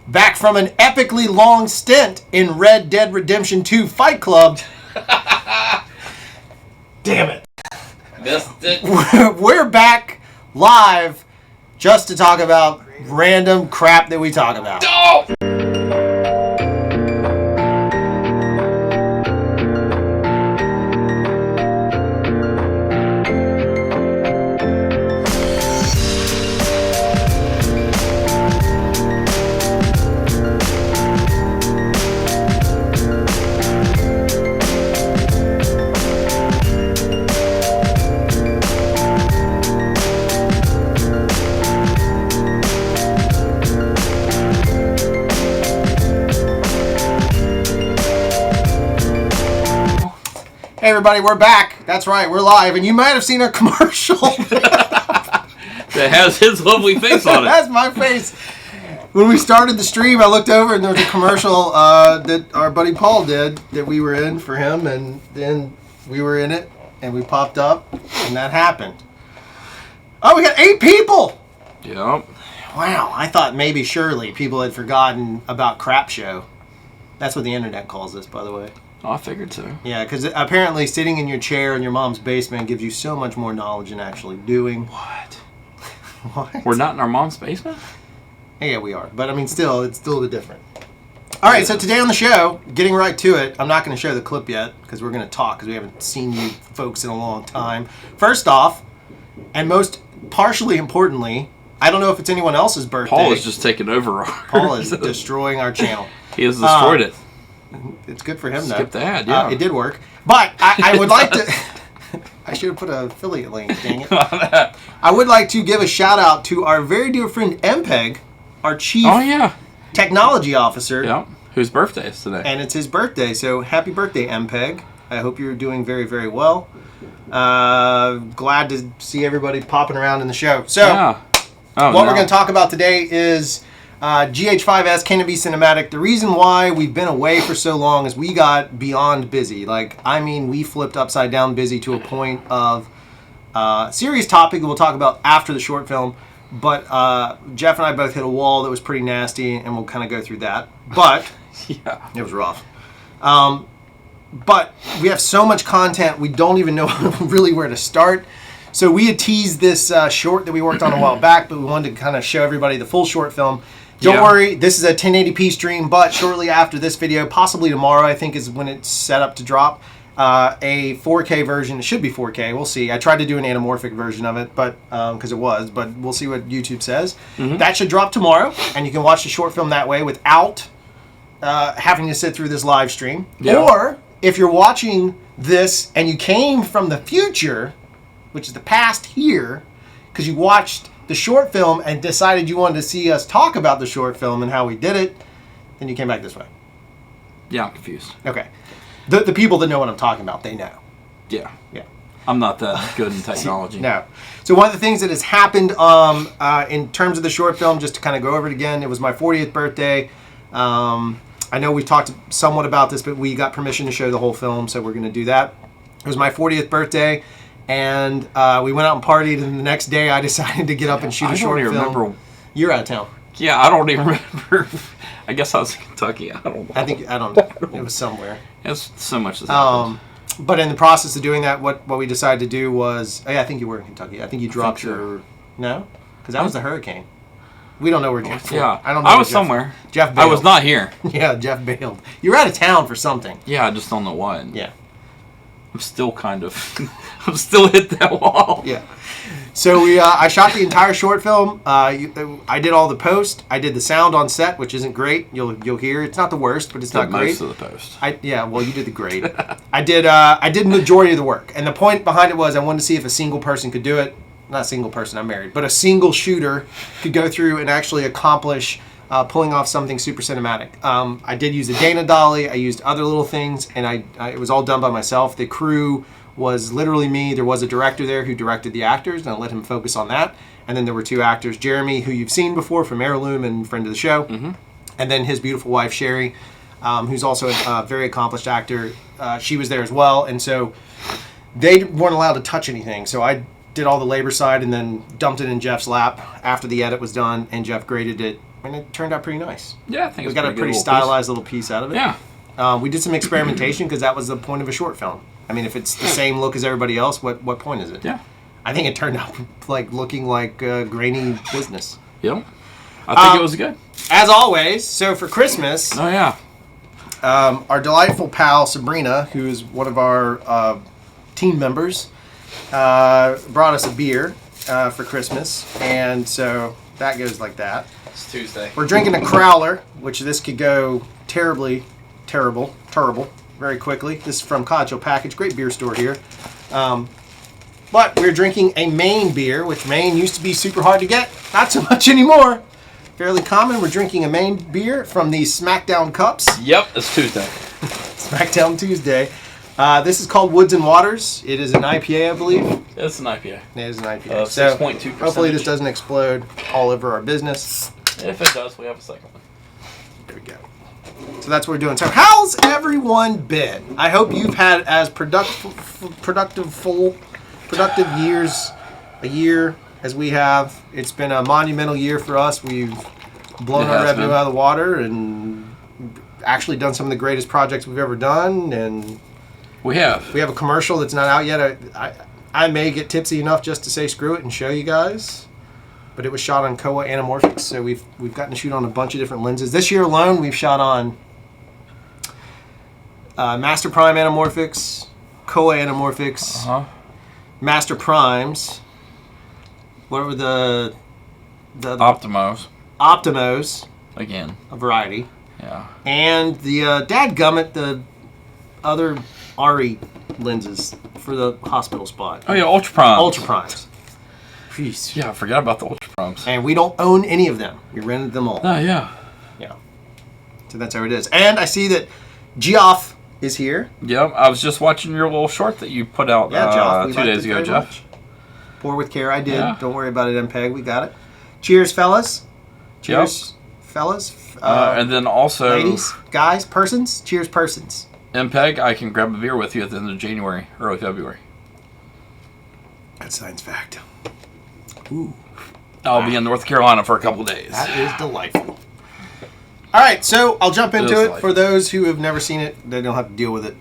back from an epically long stint in Red Dead Redemption 2 Fight Club. Damn it. Missed it. We're back live just to talk about random crap that we talk about. Oh! Hey everybody, we're back. That's right, we're live, and you might have seen a commercial That has his lovely face on it. That's my face. When we started the stream, I looked over and there was a commercial that our buddy Paul did that we were in for him, and then we were in it, and we popped up, and that happened. Oh, we got 8 people! Yep. Wow, I thought maybe surely people had forgotten about Crap Show. That's what the internet calls this, by the way. Oh, I figured so. Yeah, because apparently sitting in your chair in your mom's basement gives you so much more knowledge than actually doing. What? What? We're not in our mom's basement? Yeah, we are. But I mean, still, it's still a bit different. All right, so today on the show, getting right to it, I'm not going to show the clip yet because we're going to talk because we haven't seen you folks in a long time. First off, and most partially importantly, I don't know if it's anyone else's birthday. Paul is just taking over. Paul is destroying our channel. He has destroyed it. It's good for him, though. Skip that, yeah. It did work. But I would like to... I should have put an affiliate link, dang it. I would like to give a shout out to our very dear friend MPEG, our chief technology officer. Yeah, whose birthday is today. And it's his birthday, so happy birthday, MPEG. I hope you're doing very, very well. Glad to see everybody popping around in the show. So, we're going to talk about today is... GH5s Can It Be Cinematic. The reason why we've been away for so long is we got beyond busy. Like, I mean, we flipped upside down busy to a point of serious topic that we'll talk about after the short film. But Jeff and I both hit a wall that was pretty nasty, and we'll kind of go through that. But yeah, it was rough. But we have so much content, we don't even know really where to start. So we had teased this short that we worked on a while back, but we wanted to kind of show everybody the full short film. Don't worry, this is a 1080p stream, but shortly after this video, possibly tomorrow, I think is when it's set up to drop, a 4K version. It should be 4K, we'll see. I tried to do an anamorphic version of it, but because it was, but we'll see what YouTube says. Mm-hmm. That should drop tomorrow, and you can watch the short film that way without having to sit through this live stream. Yeah. Or, if you're watching this and you came from the future, which is the past here, because you watched the short film and decided you wanted to see us talk about the short film and how we did it, then you came back this way. Yeah, I'm confused. Okay. The people that know what I'm talking about, they know. Yeah. Yeah. I'm not that good in technology. No. So one of the things that has happened in terms of the short film, just to kind of go over it again, it was my 40th birthday. I know we've talked somewhat about this, but we got permission to show the whole film, so we're going to do that. It was my 40th birthday. And we went out and partied, and the next day I decided to get up and shoot a short film. I don't even remember. You're out of town. Yeah, I don't even remember. I guess I was in Kentucky. I don't know. I don't know. It was somewhere. It's so much has happened. But in the process of doing that, what we decided to do was... Oh, yeah, I think you were in Kentucky. I think you dropped your... No? Because that was the hurricane. We don't know where Jeff... Yeah, I don't know. I was somewhere. Jeff bailed. I was not here. Yeah, Jeff bailed. You were out of town for something. Yeah, I just don't know what. Yeah. I'm still kind of... I'm still hit that wall. Yeah. So I shot the entire short film. I did all the post. I did the sound on set, which isn't great. You'll hear it's not the worst, but it's not great. Most of the post. Well, you did the great. I did majority of the work, and the point behind it was I wanted to see if a single person could do it. Not a single person, I'm married, but a single shooter could go through and actually accomplish pulling off something super cinematic. I did use a Dana dolly. I used other little things, and it was all done by myself. The crew was literally me. There was a director there who directed the actors, and I let him focus on that. And then there were 2 actors, Jeremy, who you've seen before from Heirloom and friend of the show, and then his beautiful wife, Sherry, who's also a very accomplished actor. She was there as well, and so they weren't allowed to touch anything. So I did all the labor side and then dumped it in Jeff's lap after the edit was done, and Jeff graded it and it turned out pretty nice. Yeah, I think we got a pretty stylized little piece out of it. Yeah. We did some experimentation because that was the point of a short film. I mean, if it's the same look as everybody else, what point is it? Yeah. I think it turned out like looking like grainy business. Yep. I think it was good. As always, so for Christmas, Oh, yeah. our delightful pal Sabrina, who is one of our team members, brought us a beer for Christmas, and so that goes like that. It's Tuesday. We're drinking a Crowler, which this could go terrible, very quickly. This is from CRFTSHO Package, great beer store here. But we're drinking a Maine beer, which Maine used to be super hard to get. Not so much anymore. Fairly common. We're drinking a Maine beer from the Smackdown cups. Yep, it's Tuesday. Smackdown Tuesday. This is called Woods and Waters. It is an IPA, I believe. It's an IPA. It is an IPA. 6.2%. Hopefully this doesn't explode all over our business. If it does, we have a second one. There we go. So that's what we're doing. So how's everyone been? I hope you've had as productive years, a year as we have. It's been a monumental year for us. We've blown our revenue out of the water and actually done some of the greatest projects we've ever done. And we have a commercial that's not out yet. I may get tipsy enough just to say screw it and show you guys. But it was shot on Kowa Anamorphics, so we've gotten to shoot on a bunch of different lenses. This year alone, we've shot on Master Prime Anamorphics, Kowa Anamorphics, Master Primes. What were the Optimos? Optimos. Again. A variety. Yeah. And the dadgummit, the other RE lenses for the hospital spot. Oh yeah, Ultra Primes. Ultra Primes. Jeez. Yeah, I forgot about the Ultra Primes. And we don't own any of them. We rented them all. Oh yeah. Yeah. So that's how it is. And I see that Geoff is here. Yep, I was just watching your little short that you put out Geoff, 2 days ago, Jeff. Much. Pour with care, I did. Yeah. Don't worry about it, MPEG. We got it. Cheers, fellas. Cheers, fellas. And then also... ladies, guys, persons. Cheers, persons. MPEG, I can grab a beer with you at the end of January, early February. That's science fact. Ooh. I'll be in North Carolina for a couple days. That is delightful. All right, so I'll jump into it. For those who have never seen it, they don't have to deal with it.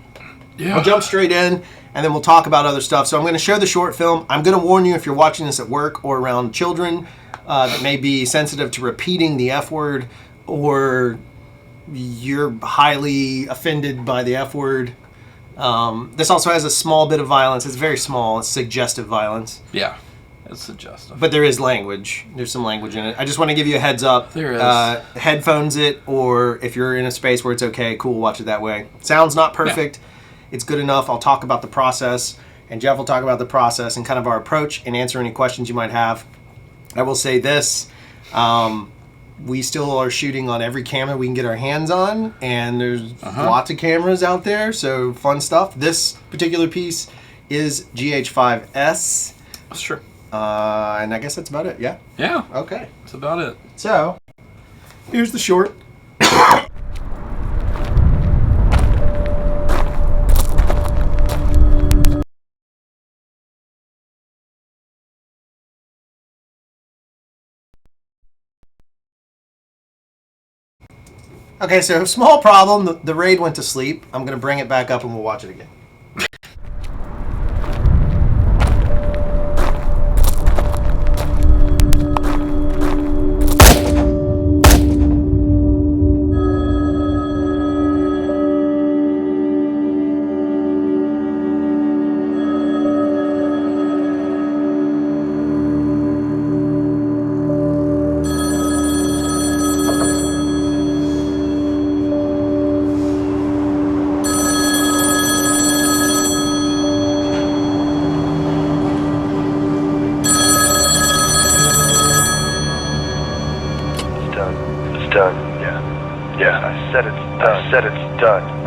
Yeah. I'll jump straight in, and then we'll talk about other stuff. So I'm going to show the short film. I'm going to warn you if you're watching this at work or around children that may be sensitive to repeating the F word, or you're highly offended by the F word. This also has a small bit of violence. It's very small. It's suggestive violence. Yeah. It's suggestive. But there is language. There's some language in it. I just want to give you a heads up. There is. Headphones it, or if you're in a space where it's okay, cool, watch it that way. Sound's not perfect. Yeah. It's good enough. I'll talk about the process, and Jeff will talk about the process and kind of our approach and answer any questions you might have. I will say this. We still are shooting on every camera we can get our hands on, and there's lots of cameras out there, so fun stuff. This particular piece is GH5s. That's true. And I guess that's about it, yeah? Yeah. Okay. That's about it. So, here's the short. Okay, so small problem. The raid went to sleep. I'm going to bring it back up and we'll watch it again. I said it's done.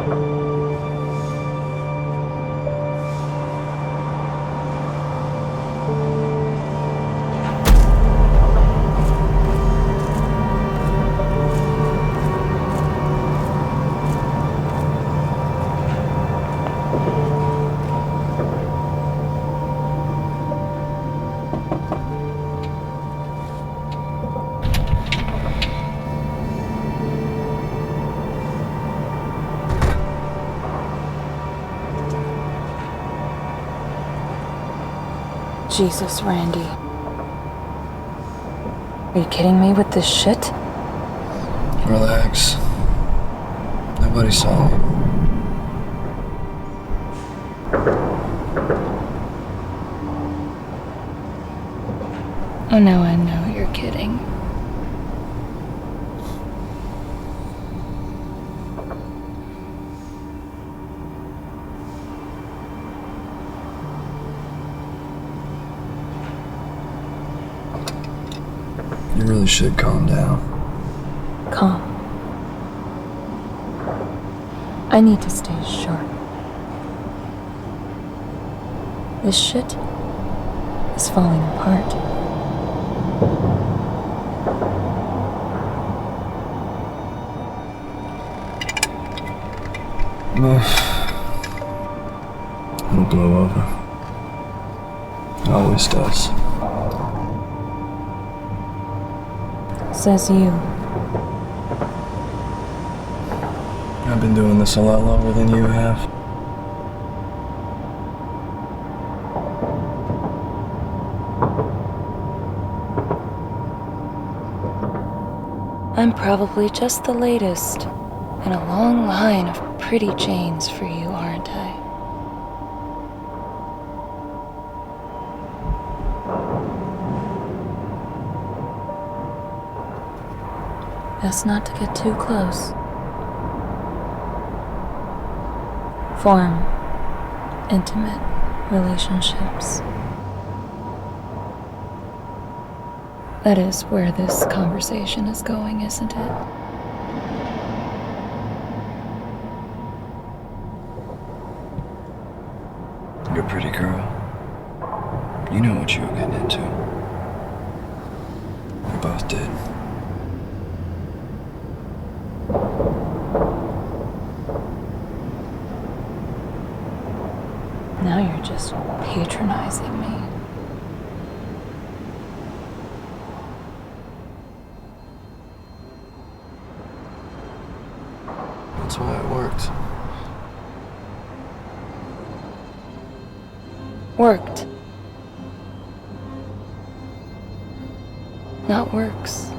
Jesus, Randy. Are you kidding me with this shit? Relax. Nobody saw me. Oh, now I know you're kidding. You really should calm down. Calm. I need to stay sharp. This shit is falling apart. It'll blow over. It always does. Says you. I've been doing this a lot longer than you have. I'm probably just the latest in a long line of pretty chains for you, aren't I? Best not to get too close. Form intimate relationships. That is where this conversation is going, isn't it? You're a pretty girl. You know what you were getting into. We both did. Now you're just patronizing me. That's why it worked. Worked. Not works.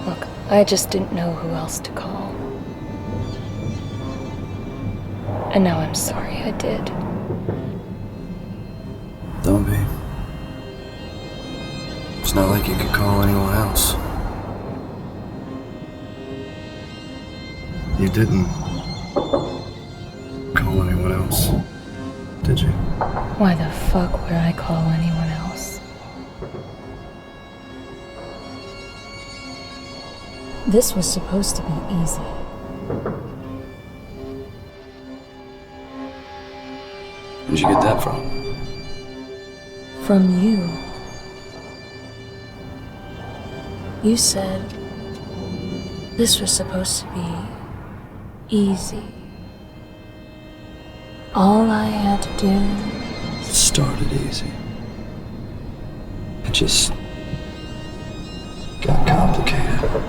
Look, I just didn't know who else to call. And now I'm sorry I did. Don't be. It's not like you could call anyone else. You didn't call anyone else, did you? Why the fuck would I call anyone else? This was supposed to be easy. Where'd you get that from? From you. You said this was supposed to be easy. All I had to do... It started easy. It just got complicated.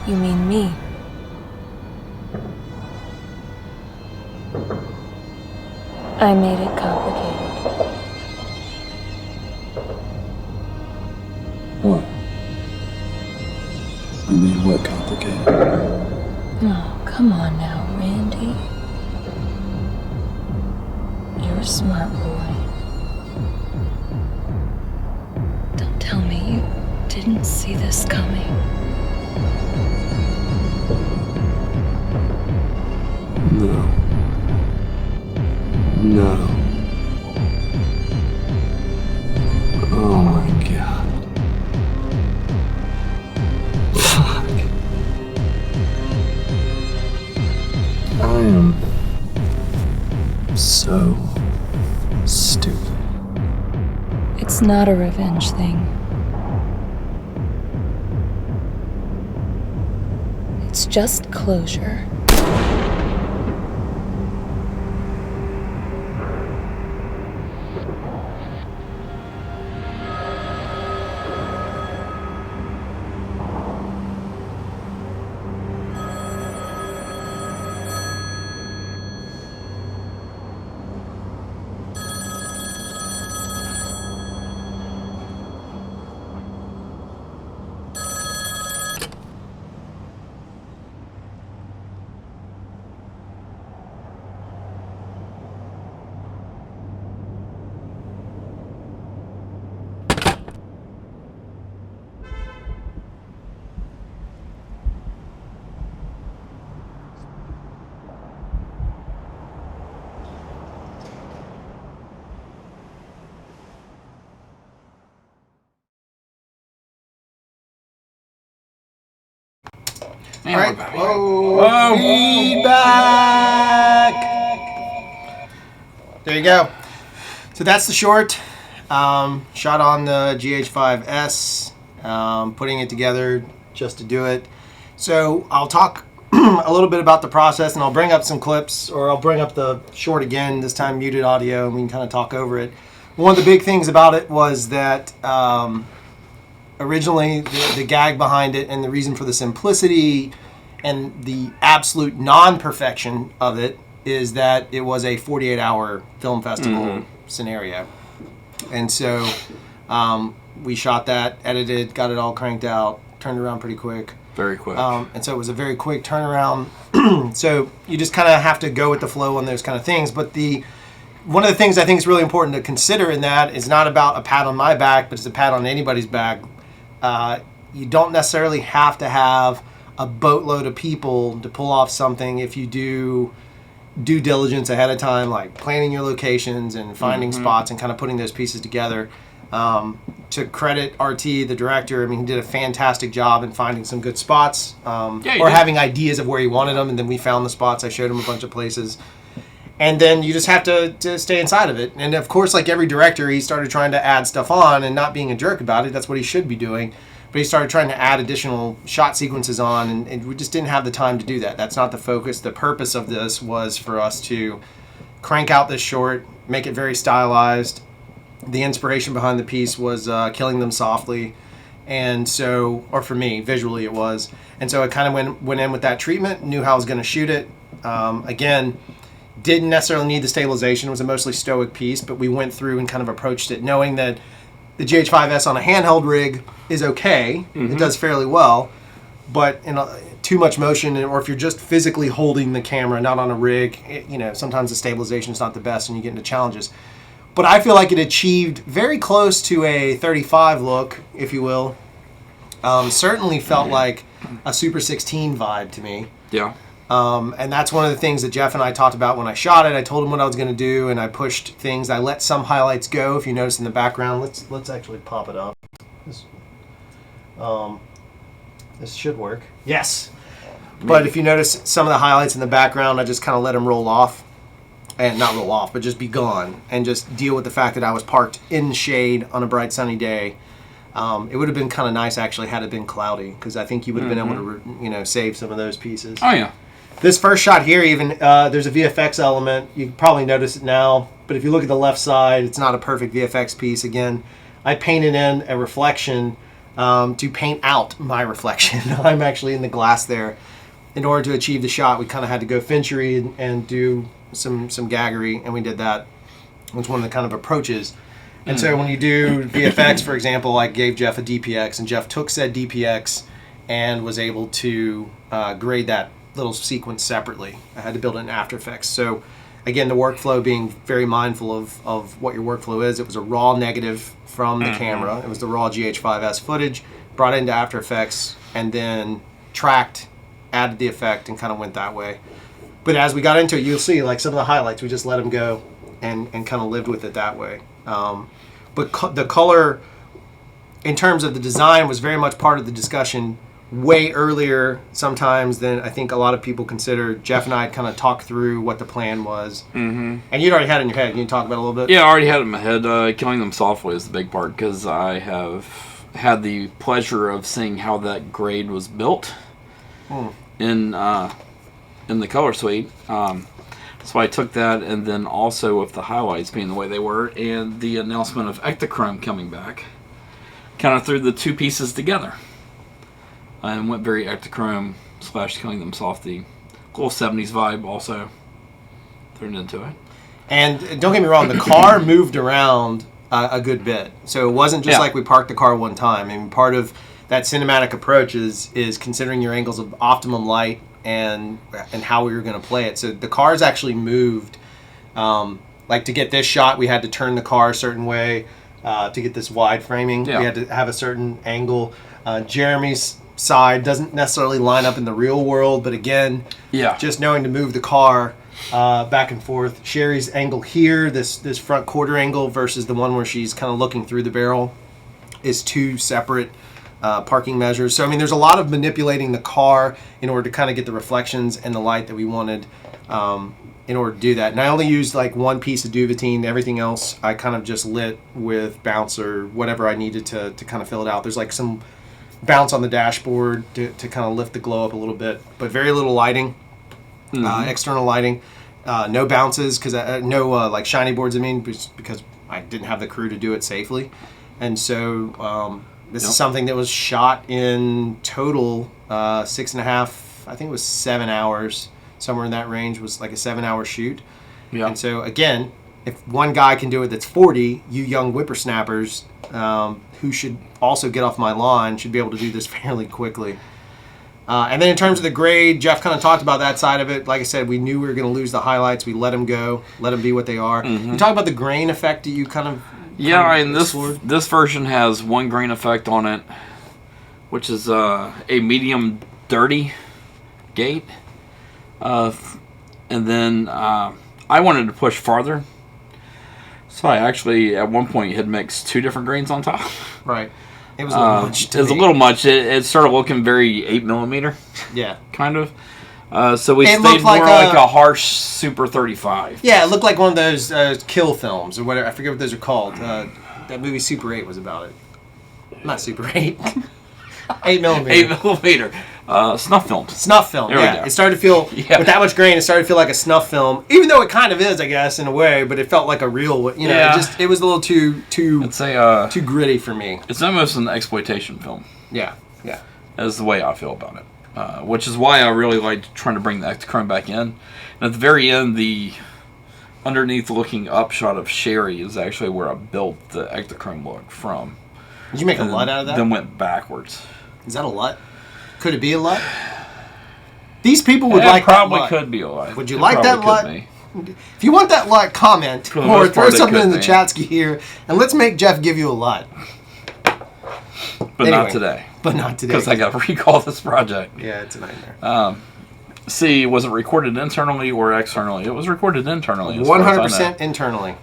You mean me? I made it complicated. What? You mean what complicated? Oh, come on now, Randy. You're a smart boy. Don't tell me you didn't see this coming. No. No. Oh my god. Fuck. I am so stupid. It's not a revenge thing. It's just closure. And All we're right. back. Whoa. Feedback. There you go. So that's the short. Shot on the GH5s. Putting it together just to do it. So I'll talk a little bit about the process, and I'll bring up some clips, or I'll bring up the short again, this time muted audio, and we can kind of talk over it. One of the big things about it was that originally the gag behind it and the reason for the simplicity and the absolute non-perfection of it is that it was a 48-hour film festival scenario. And so we shot that, edited, got it all cranked out, turned around pretty quick. Very quick. And so it was a very quick turnaround. So you just kind of have to go with the flow on those kind of things. But one of the things I think is really important to consider in that is not about a pat on my back, but it's a pat on anybody's back. You don't necessarily have to have a boatload of people to pull off something if you do due diligence ahead of time, like planning your locations and finding spots and kind of putting those pieces together. To credit RT, the director, I mean, he did a fantastic job in finding some good spots, or having ideas of where he wanted them, and then we found the spots. I showed him a bunch of places. And then you just have to stay inside of it. And of course, like every director, he started trying to add stuff on and not being a jerk about it. That's what he should be doing. But he started trying to add additional shot sequences on, and we just didn't have the time to do that. That's not the focus. The purpose of this was for us to crank out this short, make it very stylized. The inspiration behind the piece was Killing Them Softly. And so, or for me, visually it was. And so I kind of went in with that treatment, knew how I was going to shoot it. Again, didn't necessarily need the stabilization. It was a mostly stoic piece, but we went through and kind of approached it knowing that the GH5s on a handheld rig is okay. It does fairly well. But in too much motion, or if you're just physically holding the camera, not on a rig, sometimes the stabilization is not the best and you get into challenges. But I feel like it achieved very close to a 35 look, if you will. Certainly felt like a Super 16 vibe to me. Yeah. And that's one of the things that Jeff and I talked about when I shot it. I told him what I was going to do, and I pushed things. I let some highlights go. If you notice in the background, let's actually pop it up. This should work. Yes. But if you notice some of the highlights in the background, I just kind of let them roll off. And not roll off, but just be gone and just deal with the fact that I was parked in the shade on a bright sunny day. It would have been kind of nice actually had it been cloudy, because I think you would have been able to save some of those pieces. Oh yeah. This first shot here, even there's a VFX element. You can probably notice it now, but if you look at the left side, it's not a perfect VFX piece. Again, I painted in a reflection to paint out my reflection. I'm actually in the glass there. In order to achieve the shot, we kind of had to go Finchery and do some gaggery, and we did that. It was one of the kind of approaches. And so when you do VFX, for example, I gave Jeff a DPX, and Jeff took said DPX and was able to grade that little sequence separately. I had to build it in After Effects. So again, the workflow, being very mindful of what your workflow is. It was a raw negative from the camera. It was the raw GH5s footage, brought it into After Effects, and then tracked, added the effect, and kind of went that way. But as we got into it, you'll see like some of the highlights, we just let them go and kind of lived with it that way. But the color, in terms of the design, was very much part of the discussion way earlier sometimes than I think a lot of people consider. Jeff and I had kind of talked through what the plan was. And you'd already had it in your head. Can you talk about it a little bit? Yeah, I already had it in my head. Killing Them Softly is the big part, because I have had the pleasure of seeing how that grade was built in the color suite. So I took that, and then also with the highlights being the way they were and the announcement of Ektachrome coming back, kind of threw the two pieces together and went very Ektachrome / Killing Them Softly. Cool 70s vibe also thrown into it. And don't get me wrong, the car moved around a good bit. So it wasn't just like we parked the car one time. I mean, part of that cinematic approach is considering your angles of optimum light and how we were going to play it. So the cars actually moved. Like to get this shot, we had to turn the car a certain way. To get this wide framing, we had to have a certain angle. Jeremy's side doesn't necessarily line up in the real world, but again, just knowing to move the car back and forth. Sherry's angle here, this front quarter angle versus the one where she's kind of looking through the barrel, is two separate parking measures. So, I mean, there's a lot of manipulating the car in order to kind of get the reflections and the light that we wanted in order to do that. And I only used like one piece of Duvetine. Everything else I kind of just lit with bounce or whatever I needed to kind of fill it out. There's like some bounce on the dashboard to kind of lift the glow up a little bit, but very little lighting, external lighting. No bounces, because no like shiny boards, I mean, because I didn't have the crew to do it safely. And so this is something that was shot in total 6.5, I think it was 7 hours, somewhere in that range, was like a 7-hour shoot. Yeah. And so again, if one guy can do it that's 40, you young whippersnappers who should also get off my lawn should be able to do this fairly quickly. And then in terms of the grade, Jeff kind of talked about that side of it. Like I said, we knew we were going to lose the highlights. We let them go, let them be what they are. You talk about the grain effect that you kind of and this version has one grain effect on it, which is a medium dirty gate. And then I wanted to push farther. So I actually, at one point, had mixed 2 different grains on top. Right. It was a little much. It was a little much. It started looking very 8mm. Yeah. Kind of. So we stayed more like a harsh Super 35. Yeah, it looked like one of those kill films or whatever. I forget what those are called. That movie Super 8 was about it. Not Super 8. 8mm. 8mm. Snuff film. Snuff film, yeah. It started to feel, with that much grain, it started to feel like a snuff film. Even though it kind of is, I guess, in a way, but it felt like a real, it was a little too gritty for me. It's almost an exploitation film. Yeah. That's the way I feel about it. Which is why I really liked trying to bring the Ektachrome back in. And at the very end, the underneath looking up shot of Sherry is actually where I built the Ektachrome look from. Did you make a LUT out of that? Then went backwards. Is that a LUT? Could it be a LUT? These people would like that LUT. Probably could be a LUT. Would you like that LUT? If you want that LUT, comment or throw something in the chatski here, and let's make Jeff give you a LUT. But anyway, not today. But not today. Because I got to recall this project. Yeah, it's a nightmare. Was it recorded internally or externally? It was recorded internally. 100% internally.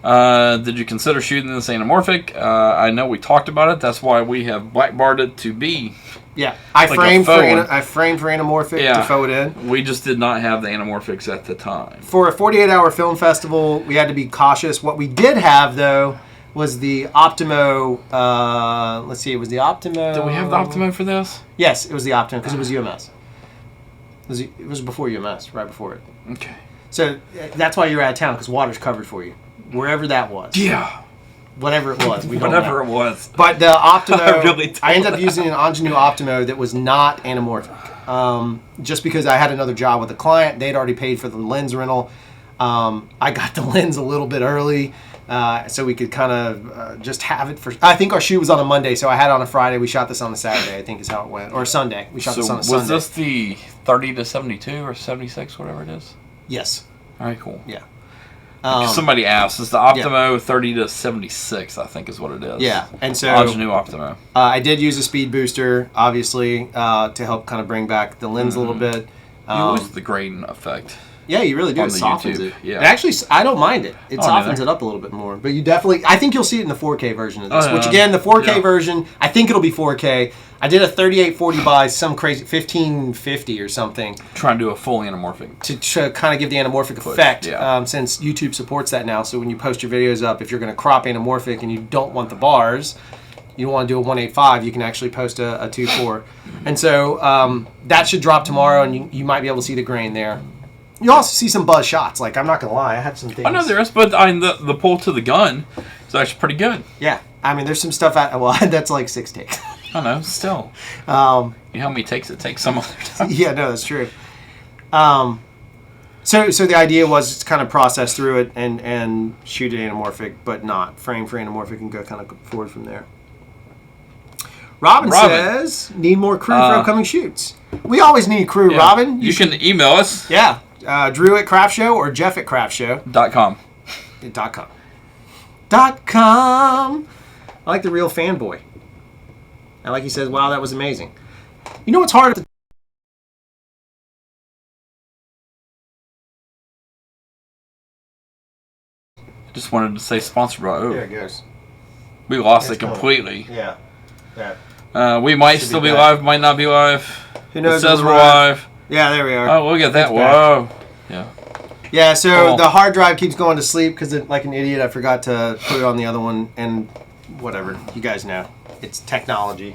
Did you consider shooting this anamorphic? I know we talked about it. That's why we have blackbarred it to be. Yeah, I framed for anamorphic to faux it in. We just did not have the anamorphics at the time. For a 48-hour film festival, we had to be cautious. What we did have, though, was the Optimo. Let's see, it was the Optimo. Did we have the Optimo for this? Yes, it was the Optimo because it was UMS. It was before UMS, right before it. Okay. So that's why you're out of town, because water's covered for you, wherever that was. Yeah. Whatever it was. Whatever it was. But the Optimo, I ended up using an Ingenue Optimo that was not anamorphic. Just because I had another job with a client. They'd already paid for the lens rental. I got the lens a little bit early, so we could kind of just have it for... I think our shoot was on a Monday, so I had it on a Friday. We shot this on a Saturday, I think is how it went. Or a Sunday. We shot this on a Sunday. Was this the 30 to 72 or 76, whatever it is? Yes. All right, cool. Yeah. Somebody asked, it's the Optimo 30 to 76, I think is what it is. Yeah, and so Ingenue Optimo. I did use a speed booster, obviously, to help kind of bring back the lens a little bit. You lose the grain effect. Yeah, you really do. It softens YouTube. it. Yeah. It actually, I don't mind it. It softens it up a little bit more. But you definitely, I think you'll see it in the 4K version of this. Which again, the 4K version, I think it'll be 4K. I did a 3840 by some crazy 1550 or something. Trying to do a full anamorphic. To kind of give the anamorphic effect, since YouTube supports that now. So when you post your videos up, if you're going to crop anamorphic and you don't want the bars, you don't want to do a 185, you can actually post a 2.4. And so that should drop tomorrow, and you might be able to see the grain there. You also see some buzz shots. Like, I'm not going to lie, I had some things. I know there is, but the pull to the gun is actually pretty good. Yeah. I mean, there's some stuff that's like 6 takes. I know, still. You know how many takes it takes some other time? Yeah, no, that's true. So the idea was to kind of process through it and shoot it anamorphic, but not frame for anamorphic and go kind of forward from there. Robin says, need more crew for upcoming shoots. We always need crew, Robin. You can email us. Yeah. Drew at Craft Show or Jeff at craftshow.com. .com. I like the real fanboy. I like he says, wow, that was amazing. You know what's hard? Just wanted to say sponsored by There it goes. We lost it completely. Yeah. We might still be live, might not be live. Who knows? It says we're live. Yeah, there we are. Oh, look at that. Whoa. Yeah. Yeah, so Cool. the hard drive keeps going to sleep because, like an idiot, I forgot to put it on the other one, and whatever. You guys know. It's technology.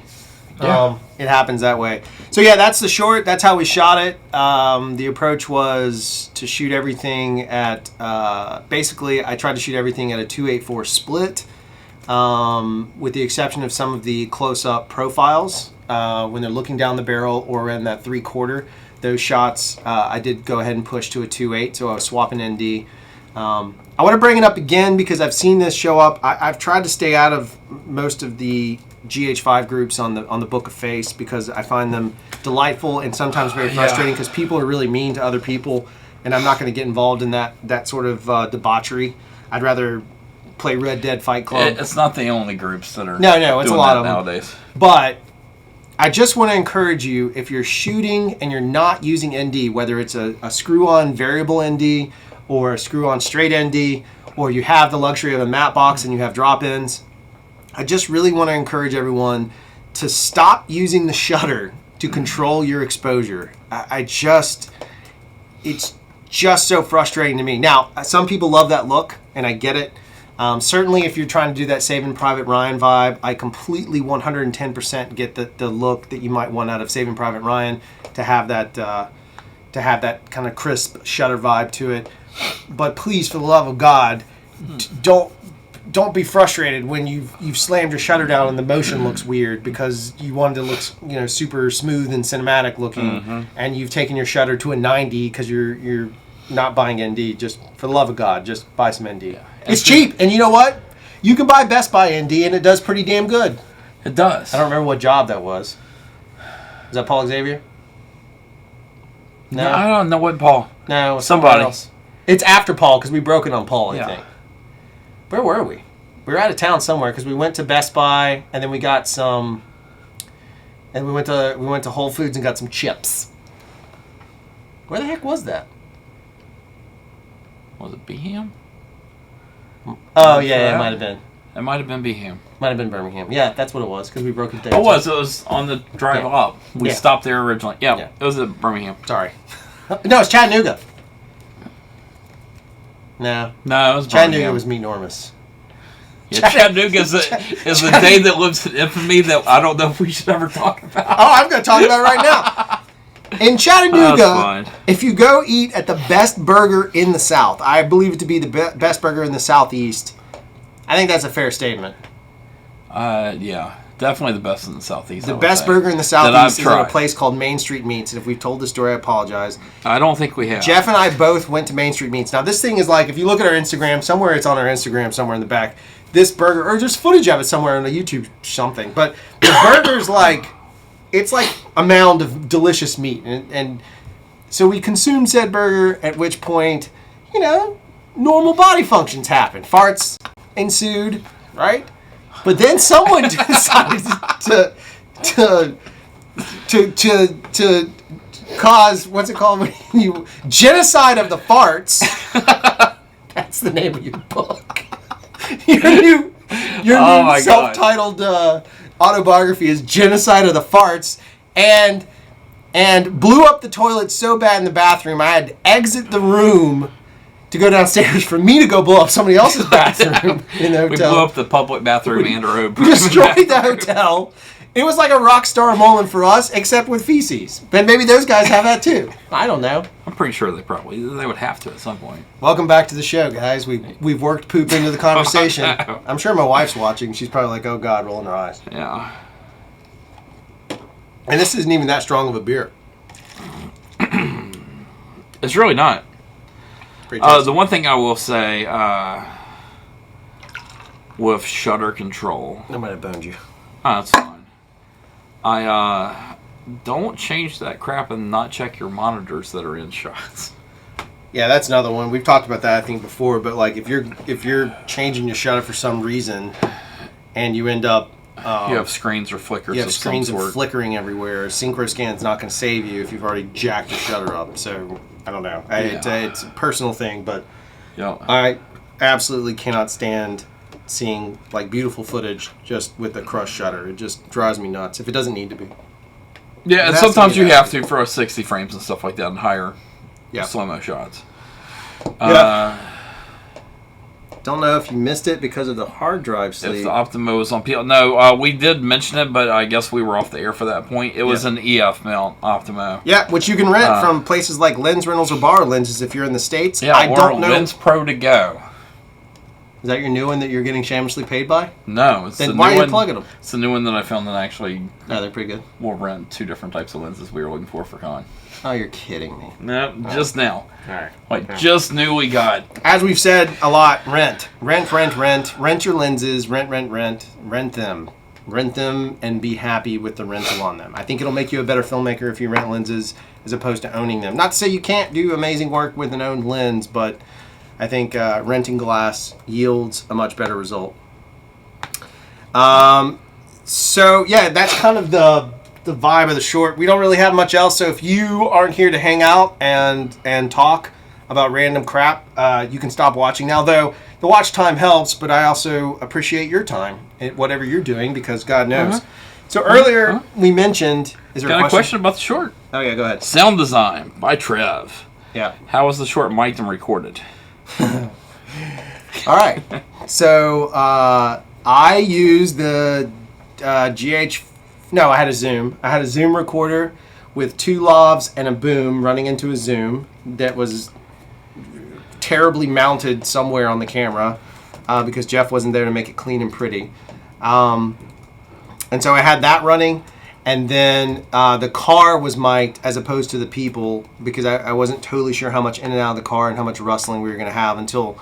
Yeah. It happens that way. So, yeah, that's the short. That's how we shot it. The approach was to shoot everything at, basically, I tried to shoot everything at a 2:8:4 split, with the exception of some of the close-up profiles when they're looking down the barrel or in that 3/4. Those shots, I did go ahead and push to a 2.8, so I was swapping ND. I want to bring it up again because I've seen this show up. I've tried to stay out of most of the GH5 groups on the Book of Face because I find them delightful and sometimes very frustrating because people are really mean to other people, and I'm not going to get involved in that sort of debauchery. I'd rather play Red Dead Fight Club. It's not the only groups that are No, it's a lot of them nowadays. But I just want to encourage you, if you're shooting and you're not using ND, whether it's a screw-on variable ND or a screw-on straight ND, or you have the luxury of a matte box and you have drop-ins, I just really want to encourage everyone to stop using the shutter to control your exposure. It's just so frustrating to me. Now, some people love that look, and I get it. Certainly, if you're trying to do that Saving Private Ryan vibe, I completely 110% get the look that you might want out of Saving Private Ryan to have that kind of crisp shutter vibe to it. But please, for the love of God, don't be frustrated when you've slammed your shutter down and the motion looks weird because you wanted to look super smooth and cinematic looking, and you've taken your shutter to a 90 because you're not buying ND. Just for the love of God, just buy some ND. Yeah. It's cheap, and you know what? You can buy Best Buy ND, and it does pretty damn good. It does. I don't remember what job that was. Was that Paul Xavier? No, I don't know what Paul. No, it was somebody else. It's after Paul because we broke it on Paul. I Yeah. think. Where were we? We were out of town somewhere because we went to Best Buy, and then we got some. And we went to Whole Foods and got some chips. Where the heck was that? Was it Beeham? Oh, yeah, it might have been. It might have been Beeham. Might have been Birmingham. Yeah, that's what it was, because we broke it down. It was on the drive up. We stopped there originally. Yeah, it was at Birmingham. Sorry. No, it's Chattanooga. No, it was Chattanooga Birmingham. was meanormous. Yeah, Chattanooga is a day that lives in infamy that I don't know if we should ever talk about. Oh, I'm going to talk about it right now. In Chattanooga, if you go eat at the best burger in the South, I believe it to be the best burger in the Southeast. I think that's a fair statement. Yeah, definitely the best in the Southeast. The best burger in the Southeast is at a place called Main Street Meats. And if we've told this story, I apologize. I don't think we have. Jeff and I both went to Main Street Meats. Now, this thing is like, if you look at our Instagram, somewhere it's on our Instagram, somewhere in the back, this burger, or just footage of it somewhere on the YouTube something. But the burger's like, it's like a mound of delicious meat. And so we consumed said burger, at which point, normal body functions happened. Farts ensued, right? But then someone decided to cause, what's it called? Genocide of the farts. That's the name of your book. Your new self-titled autobiography is Genocide of the Farts, and blew up the toilet so bad in the bathroom I had to exit the room to go downstairs for me to go blow up somebody else's bathroom in the hotel. We blew up the public bathroom and our own. We destroyed the hotel. It was like a rock star moment for us, except with feces. But maybe those guys have that too. I don't know. I'm pretty sure they would have to at some point. Welcome back to the show, guys. We've worked poop into the conversation. I'm sure my wife's watching. She's probably like, "Oh God," rolling her eyes. Yeah. And this isn't even that strong of a beer. It's really not. The one thing I will say with shutter control. I might have boned you. Oh, that's fine. Don't change that crap and not check your monitors that are in shots. Yeah, that's another one. We've talked about that I think before, but like if you're changing your shutter for some reason and you end up you have screens or flickers. You have screens of flickering everywhere. Synchro scan's not going to save you if you've already jacked your shutter up. So I don't know. It's a personal thing, but I absolutely cannot stand seeing like beautiful footage just with a crushed shutter. It just drives me nuts if it doesn't need to be. Yeah, and sometimes you have to for 60 frames and stuff like that and higher slow-mo shots. Don't know if you missed it because of the hard drive sleeve. If the Optimo was on PL. No, we did mention it, but I guess we were off the air for that point. It was an EF mount Optimo. Yeah, which you can rent from places like Lens Rentals or Bar Lenses if you're in the States. Yeah, I don't know. Lens Pro to go. Is that your new one that you're getting shamelessly paid by? No. It's then why are you plugging them? It's the new one that I found that actually... No, they're pretty good. We'll rent 2 different types of lenses we were looking for con. Oh, you're kidding me. No, just now. All right. Like, just knew we got. As we've said a lot, rent. Rent your lenses, rent them. Rent them and be happy with the rental on them. I think it'll make you a better filmmaker if you rent lenses as opposed to owning them. Not to say you can't do amazing work with an owned lens, but I think renting glass yields a much better result. So, yeah, that's kind of the vibe of the short. We don't really have much else, so if you aren't here to hang out and talk about random crap, you can stop watching now. Though the watch time helps, but I also appreciate your time, whatever you're doing, because God knows. So earlier we mentioned... Is there a question about the short? Oh, yeah, go ahead. Sound design by Trev. Yeah. How was the short mic'd and recorded? All right. So I used the GH... No, I had a Zoom. I had a Zoom recorder with 2 lavs and a boom running into a Zoom that was terribly mounted somewhere on the camera because Jeff wasn't there to make it clean and pretty. And so I had that running, and then the car was mic'd as opposed to the people because I wasn't totally sure how much in and out of the car and how much rustling we were going to have until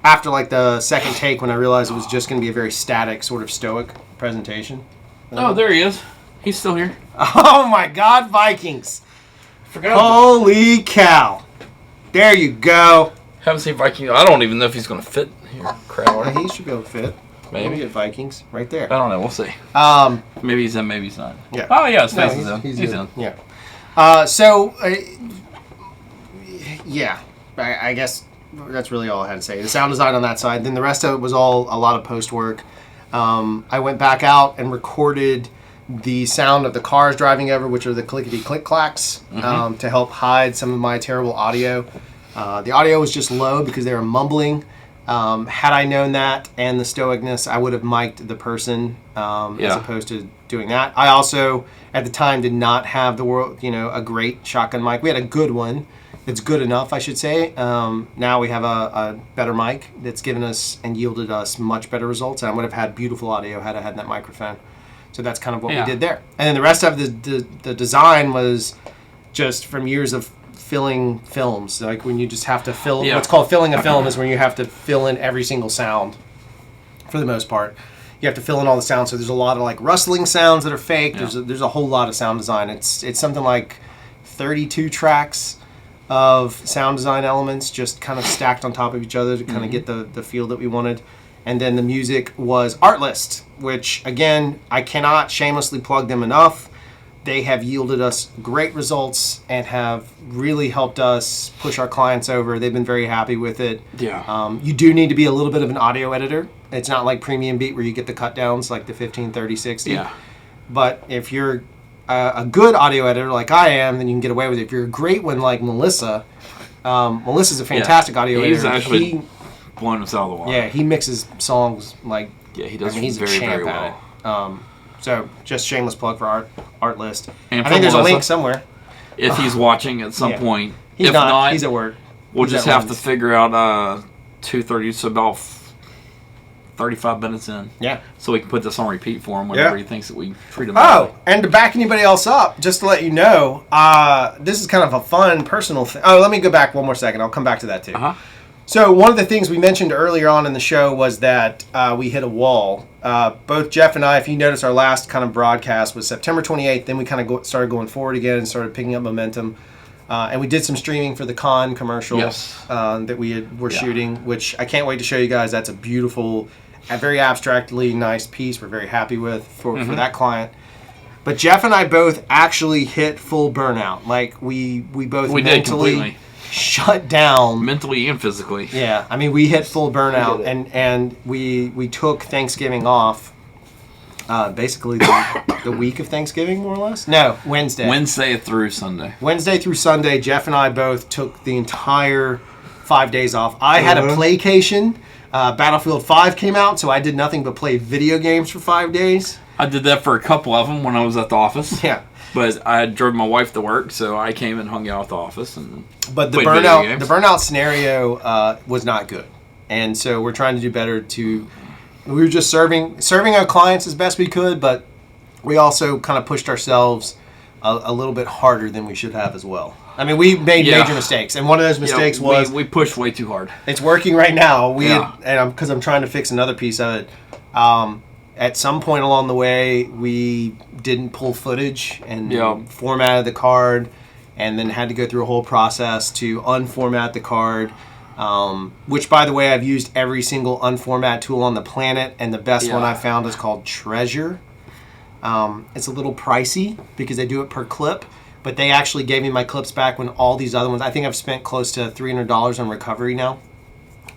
after like the second take when I realized it was just going to be a very static, sort of stoic presentation. Oh, there he is. He's still here. Oh my God, Vikings! Holy cow! There you go. Haven't seen Vikings. I don't even know if he's going to fit here. Crowder. He should be able to fit. Maybe get Vikings right there. I don't know. We'll see. Maybe he's in. Maybe he's not. Yeah. Oh yeah, his face is in. He's in. Yeah. Yeah. I guess that's really all I had to say. The sound design on that side. Then the rest of it was all a lot of post work. I went back out and recorded the sound of the cars driving over, which are the clickety click clacks, to help hide some of my terrible audio. The audio was just low because they were mumbling. Had I known that and the stoicness, I would have mic'd the person as opposed to doing that. I also, at the time, did not have a great shotgun mic. We had a good one. It's good enough, I should say. Now we have a better mic that's given us and yielded us much better results. And I would have had beautiful audio had I had that microphone. So that's kind of what we did there. And then the rest of the design was just from years of filling films. Like when you just have to fill, what's called filling a film is when you have to fill in every single sound for the most part. You have to fill in all the sounds. So there's a lot of like rustling sounds that are fake. Yeah. There's a whole lot of sound design. It's something like 32 tracks of sound design elements just kind of stacked on top of each other to kind of get the feel that we wanted. And then the music was Artlist, which again, I cannot shamelessly plug them enough. They have yielded us great results and have really helped us push our clients over. They've been very happy with it. Yeah. You do need to be a little bit of an audio editor. It's not like Premium Beat where you get the cut downs like the 15, 30, 60. Yeah. But if you're a good audio editor like I am, then you can get away with it. If you're a great one like Melissa, Melissa's a fantastic audio editor. He's actually blown us out of the water. Yeah, he mixes songs like... Yeah, he does he's very, a champ very well. At it. So, just shameless plug for Artlist. And I think there's a link somewhere. If he's watching at some point. He's if not. He's at work. We'll just have to figure out 2:30, so about 35 minutes in. Yeah. So we can put this on repeat for him whenever he thinks that we treat him and to back anybody else up, just to let you know, this is kind of a fun, personal thing. Oh, let me go back one more second. I'll come back to that too. So one of the things we mentioned earlier on in the show was that we hit a wall. Both Jeff and I, if you notice, our last kind of broadcast was September 28th. Then we kind of started going forward again and started picking up momentum. And we did some streaming for the con commercial that we were shooting, which I can't wait to show you guys. That's a beautiful, very abstractly nice piece we're very happy with for that client. But Jeff and I both actually hit full burnout. Like we both mentally shut down mentally and physically. Yeah, I mean, we hit full burnout, and we took Thanksgiving off. Basically, the week of Thanksgiving, more or less. No, Wednesday. Wednesday through Sunday. Wednesday through Sunday, Jeff and I both took the entire 5 days off. I had a playcation. Battlefield 5 came out, so I did nothing but play video games for 5 days. I did that for a couple of them when I was at the office. Yeah. But I drove my wife to work, so I came and hung out at the office. But the burnout scenario was not good. And so we're trying to do better we were just serving our clients as best we could, but we also kind of pushed ourselves a little bit harder than we should have as well. I mean, we made major mistakes, and one of those mistakes was we pushed way too hard. It's working right now. Because I'm trying to fix another piece of it. At some point along the way, we didn't pull footage and formatted the card, and then had to go through a whole process to unformat the card. Which, by the way, I've used every single unformat tool on the planet, and the best one I found is called Treasure. It's a little pricey because they do it per clip, but they actually gave me my clips back when all these other ones, I think I've spent close to $300 on recovery now.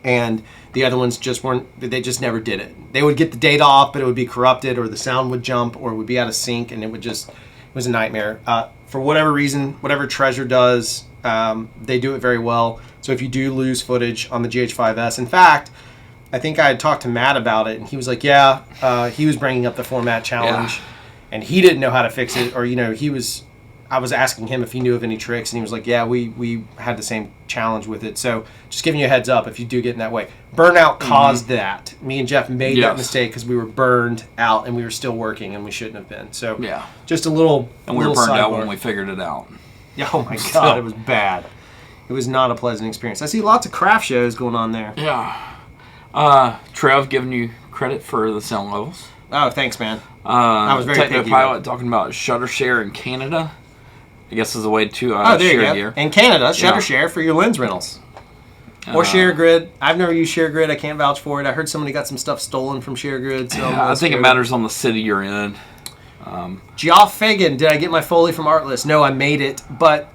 And the other ones they just never did it. They would get the data off, but it would be corrupted, or the sound would jump, or it would be out of sync, and it was a nightmare. For whatever reason, whatever Treasure does, they do it very well. So if you do lose footage on the GH5s, in fact, I think I had talked to Matt about it, and he was like, he was bringing up the format challenge, and he didn't know how to fix it, or, I was asking him if he knew of any tricks, and he was like, we had the same challenge with it. So just giving you a heads up if you do get in that way. Burnout caused that. Me and Jeff made that mistake because we were burned out, and we were still working, and we shouldn't have been. So just a little And we were burned out when we figured it out. Yeah, oh my God, it was bad. It was not a pleasant experience. I see lots of craft shows going on there. Yeah. Trev giving you credit for the sound levels. Oh, thanks, man. I was very picky. Pilot talking about shutter share in Canada. I guess is a way to share gear. In Canada, shutter share for your lens rentals. Or ShareGrid. I've never used ShareGrid. I can't vouch for it. I heard somebody got some stuff stolen from ShareGrid. So I think it matters on the city you're in. Geoff Fagan, did I get my Foley from Artlist? No, I made it. But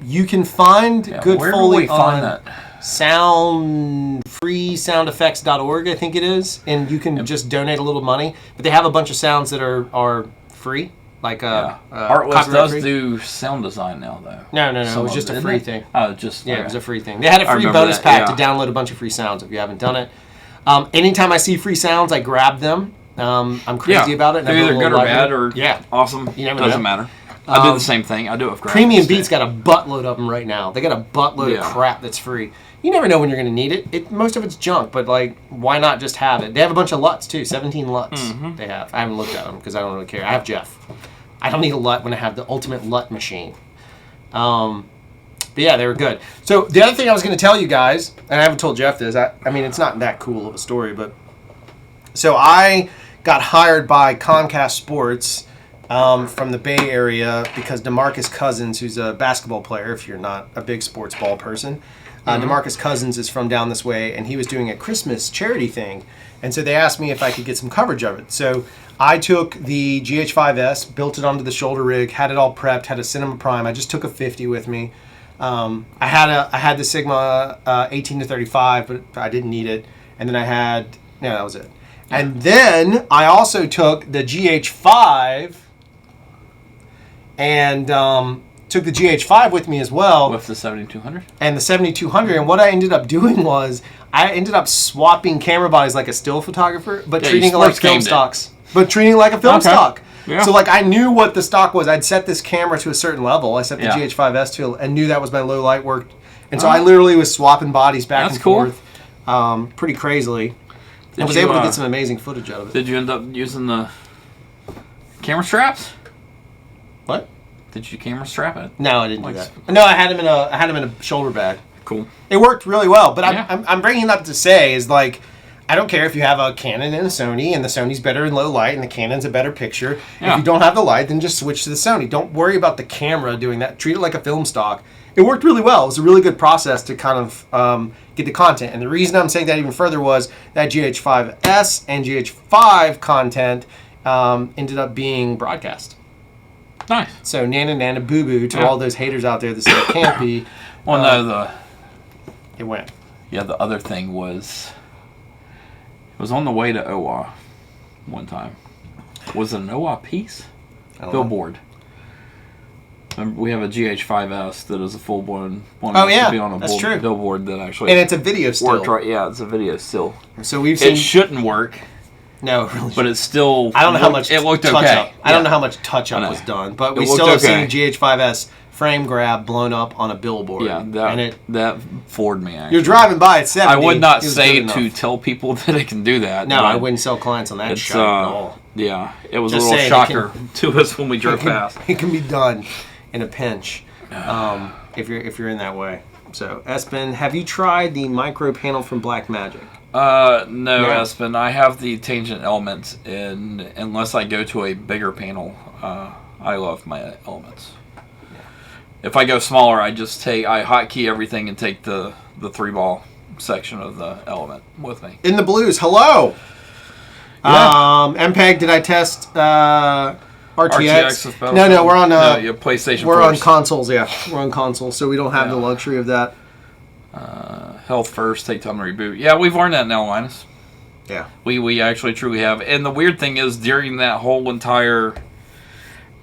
you can find good Foley on freesoundeffects.org, I think it is. And you can just donate a little money. But they have a bunch of sounds that are free. Like Artlist does do sound design now, though. No. It was just a free thing. Oh, just it was a free thing. They had a free bonus pack to download a bunch of free sounds if you haven't done it. Anytime I see free sounds, I grab them. I'm crazy about it. They're either good or bad or awesome. You never doesn't know. matter. I do the same thing. I do it with graphics. Premium Beats got a buttload of them right now. They got a buttload of crap that's free. You never know when you're going to need it. Most of it's junk, but why not just have it? They have a bunch of LUTs too. 17 LUTs they have. I haven't looked at them because I don't really care. I have Jeff. I don't need a LUT when I have the ultimate LUT machine. But yeah, they were good. So the other thing I was going to tell you guys, and I haven't told Jeff this. I mean, it's not that cool of a story, but so I got hired by Comcast Sports from the Bay Area because DeMarcus Cousins, who's a basketball player, if you're not a big sports ball person, DeMarcus Cousins is from down this way, and he was doing a Christmas charity thing. And so they asked me if I could get some coverage of it. So I took the GH5s, built it onto the shoulder rig, had it all prepped, had a Cinema Prime. I just took a 50 with me. I had the Sigma 18-35, but I didn't need it. And then that was it. And then I also took the GH5 and took the GH5 with me as well. With the 7200? And the 7200. And what I ended up doing was I ended up swapping camera bodies like a still photographer, but treating it like film stocks. But treating it like a film stock. Yeah. So I knew what the stock was. I'd set this camera to a certain level. I set the GH5s to, and knew that was my low light work. And so I literally was swapping bodies back and forth pretty crazily. I was able to get some amazing footage out of it. Did you end up using the camera straps? What? Did you camera strap it? No, I didn't do that. No, I had him in a shoulder bag. Cool. It worked really well, but I'm bringing it up to say is I don't care if you have a Canon and a Sony, and the Sony's better in low light, and the Canon's a better picture. Yeah. If you don't have the light, then just switch to the Sony. Don't worry about the camera doing that. Treat it like a film stock. It worked really well. It was a really good process to kind of get the content. And the reason I'm saying that even further was that GH5S and GH5 content ended up being broadcast. Nice. So Nana Nana Boo Boo to all those haters out there that say it can't be. Well, no, it went. Yeah, the other thing was, it was on the way to OWA one time. Was it an OWA piece? Billboard. Remember, we have a GH5s that is a full-blown one. Oh, yeah, to be on a that's true. billboard that actually... And it's a video still. Worked right. Yeah, it's a video still. So we've seen... It shouldn't work. No, it really but it's still... I don't know how much it looked touch okay. Up. I don't know how much touch-up was done, but we still have seen a GH5s frame grab blown up on a billboard. Yeah, that floored me, actually. You're driving by at 70. I would not say to tell people that I can do that. No, I wouldn't sell clients on that shot at all. Yeah, it was just a little shocker to us when we drove past. It can be done in a pinch if you're in that way. So, Espen, have you tried the micro panel from Blackmagic? No, Espen. I have the tangent elements, and unless I go to a bigger panel, I love my elements. If I go smaller, I hotkey everything and take the 3-ball section of the element with me. In the blues, hello! Yeah. MPEG, did I test RTX? No, we're on PlayStation 4. We're on consoles, yeah. We're on consoles, so we don't have the luxury of that. Health first, take time to reboot. Yeah, we've learned that now, Linus. Yeah. We actually truly have. And the weird thing is, during that whole entire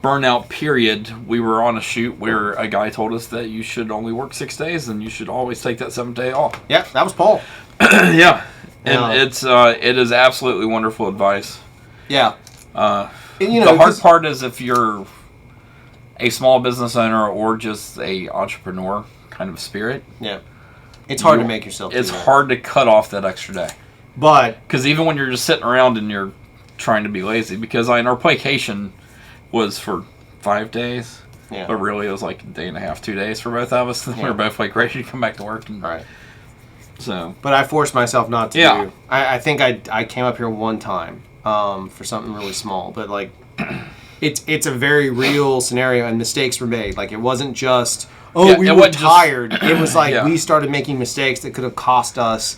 Burnout period, we were on a shoot where a guy told us that you should only work 6 days and you should always take that 7th day off. Yeah, that was Paul. Yeah. And it is absolutely wonderful advice. Yeah. The hard part is if you're a small business owner or just a entrepreneur kind of spirit. Yeah. It's hard to make yourself do It's that. hard to cut off that extra day. But because even when you're just sitting around and you're trying to be lazy, because our vacation was for 5 days. Yeah. But really it was like a day and a half, 2 days for both of us. We were both like ready to come back to work. Right. So. But I forced myself not to do. I think I came up here one time for something really small. But like it's a very real scenario and mistakes were made. Like it wasn't just we were tired. It was like we started making mistakes that could have cost us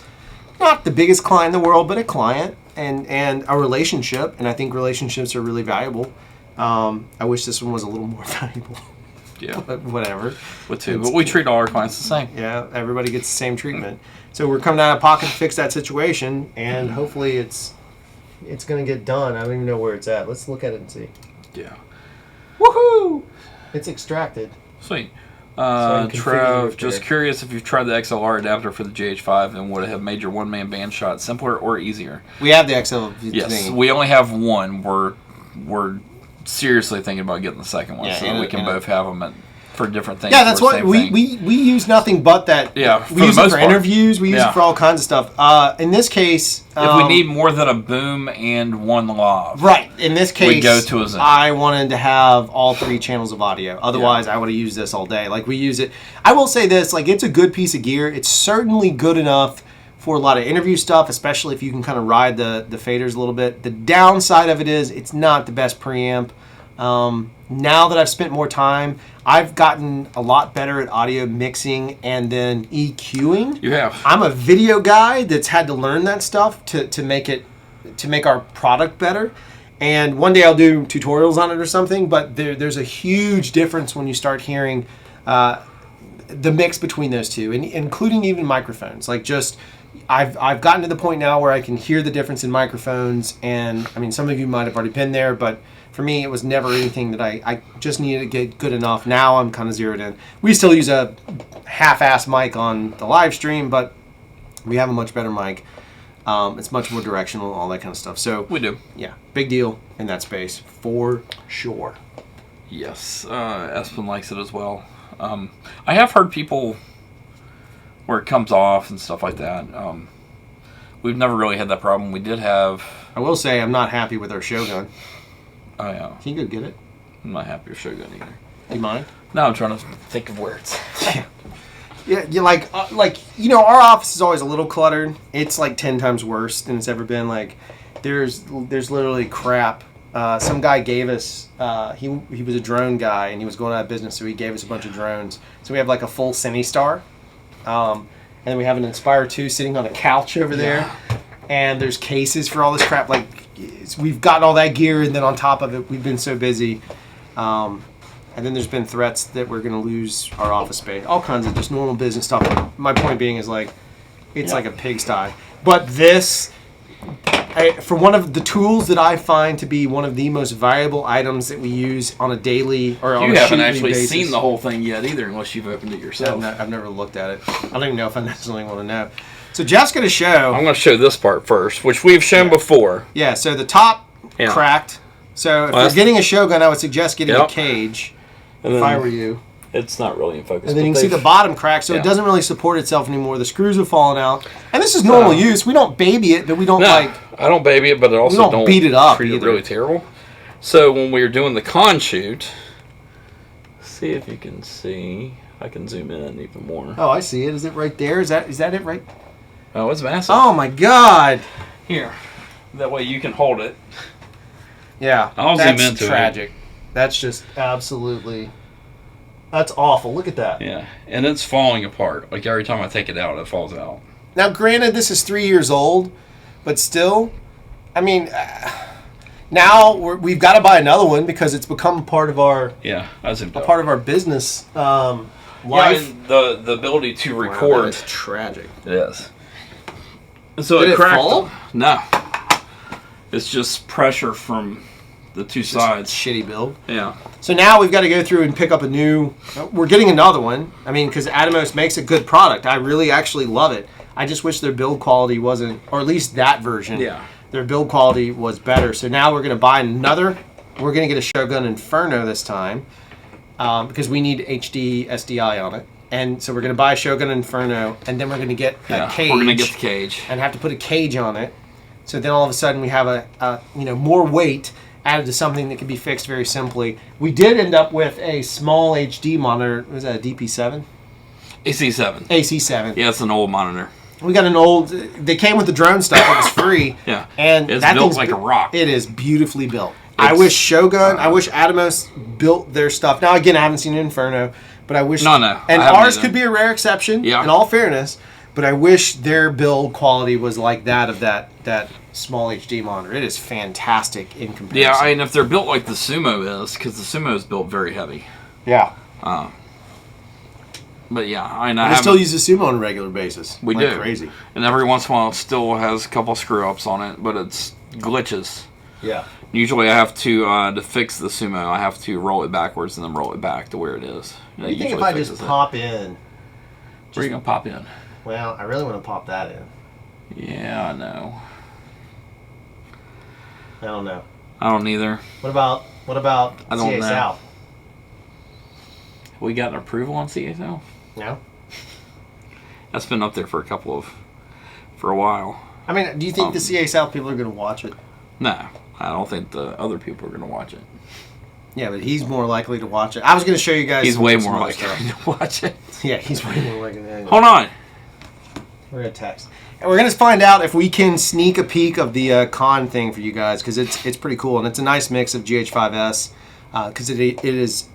not the biggest client in the world, but a client and a relationship. And I think relationships are really valuable. I wish this one was a little more valuable. Yeah. But whatever. But we treat all our clients the same. Yeah, everybody gets the same treatment. So we're coming out of pocket to fix that situation, and hopefully it's going to get done. I don't even know where it's at. Let's look at it and see. Yeah. Woohoo! It's extracted. Sweet. Trev, just curious if you've tried the XLR adapter for the GH5 and would it have made your one-man band shot simpler or easier? We have the XL. Yes, we only have one. We're seriously thinking about getting the second one, so we can both have them for different things. Yeah, that's what we use nothing but that. Yeah, we use it for interviews. We use it for all kinds of stuff. In this case, if we need more than a boom and one lav, right? In this case, we go to a Zen. I wanted to have all 3 channels of audio. Otherwise, I would have used this all day. Like we use it. I will say this: like it's a good piece of gear. It's certainly good enough for a lot of interview stuff, especially if you can kind of ride the faders a little bit. The downside of it is it's not the best preamp. Now that I've spent more time, I've gotten a lot better at audio mixing and then EQing. You have. I'm a video guy that's had to learn that stuff to make our product better. And one day I'll do tutorials on it or something, but there's a huge difference when you start hearing the mix between those two, and including even microphones. Like just I've gotten to the point now where I can hear the difference in microphones, and I mean some of you might have already been there, but for me it was never anything that I just needed to get good enough. Now I'm kind of zeroed in. We still use a half-ass mic on the live stream, but we have a much better mic. It's much more directional, all that kind of stuff. So we do. Yeah, big deal in that space for sure. Yes, Espen likes it as well. I have heard people where it comes off and stuff like that. We've never really had that problem. We did have... I will say I'm not happy with our Shogun. Oh, yeah. Can you go get it? I'm not happy with Shogun either. Do you mind? No, I'm trying to think of where it's... Yeah, you like you know, our office is always a little cluttered. It's like 10 times worse than it's ever been. Like, there's literally crap. Some guy gave us, he was a drone guy, and he was going out of business, so he gave us a bunch of drones. So we have like a full CineStar. And then we have an Inspire 2 sitting on a couch over there. And there's cases for all this crap. Like, we've got all that gear, and then on top of it, we've been so busy. And then there's been threats that we're going to lose our office space. All kinds of just normal business stuff. My point being is like, it's like a pigsty. But this, for one of the tools that I find to be one of the most valuable items that we use on a daily or on a You haven't weekly actually basis. seen the whole thing yet either, unless you've opened it yourself. I've never looked at it. I don't even know if I necessarily want to know. So Jeff's going to show. I'm going to show this part first, which we've shown before. Yeah, so the top cracked. So if you're getting a Shogun, I would suggest getting a cage. If I were you. It's not really in focus. And then you can see the bottom crack, so it doesn't really support itself anymore. The screws have fallen out. And this is normal use. We don't baby it, but we don't I don't baby it, but it also don't beat it up treat either. it really terrible. So when we were doing the con shoot, see if you can see. I can zoom in even more. Oh, I see it. Is it right there? Is that it right? Oh, it's massive. Oh my God! Here, that way you can hold it. Yeah, I'll zoom into tragic. That's just absolutely. That's awful. Look at that. Yeah, and it's falling apart. Like every time I take it out, it falls out. Now, granted, this is 3 years old, but still, I mean, now we've got to buy another one because it's become part of our part of our business life. And the ability to record. It's tragic. It is. So Did it cracked. fall? No, it's just pressure from the two sides. Shitty build. Yeah. So now we've got to go through and pick up a new. We're getting another one. I mean, because Atomos makes a good product. I really actually love it. I just wish their build quality wasn't, or at least that version. Yeah. Their build quality was better. So now we're going to buy another. We're going to get a Shogun Inferno this time because we need HD SDI on it. And so we're going to buy a Shogun Inferno, and then we're going to get a cage. We're going to get the cage. And have to put a cage on it. So then all of a sudden we have a more weight added to something that can be fixed very simply. We did end up with a small HD monitor. Was that a DP7? AC7. AC7. Yeah, it's an old monitor. We got an old. They came with the drone stuff. It was free. Yeah, and it's that built thing's like a rock. It is beautifully built. I wish Shogun. I wish Atomos built their stuff. Now again, I haven't seen Inferno, but I wish. No. And ours could be a rare exception. Yeah. In all fairness, but I wish their build quality was like that of that small HD monitor. It is fantastic in comparison. Yeah, and if they're built like the Sumo is, because the Sumo is built very heavy. Yeah. But yeah, I still use the Sumo on a regular basis. We like do. Crazy. And every once in a while, it still has a couple screw ups on it, but it's glitches. Yeah. Usually, I have to fix the Sumo. I have to roll it backwards and then roll it back to where it is. What do you think if I just pop in? Where are you gonna pop in? Well, I really want to pop that in. Yeah, I know. I don't know. I don't either. What about I don't CA know. South? We got an approval on CSL? No. That's been up there for a while. I mean, do you think the CA South people are going to watch it? No, I don't think the other people are going to watch it. Yeah, but he's more likely to watch it. I was going to show you guys. He's way more other likely stuff. to watch it. Yeah, he's way more likely. Hold on. We're going to text. And we're going to find out if we can sneak a peek of the con thing for you guys, because it's pretty cool. And it's a nice mix of GH5s, because it is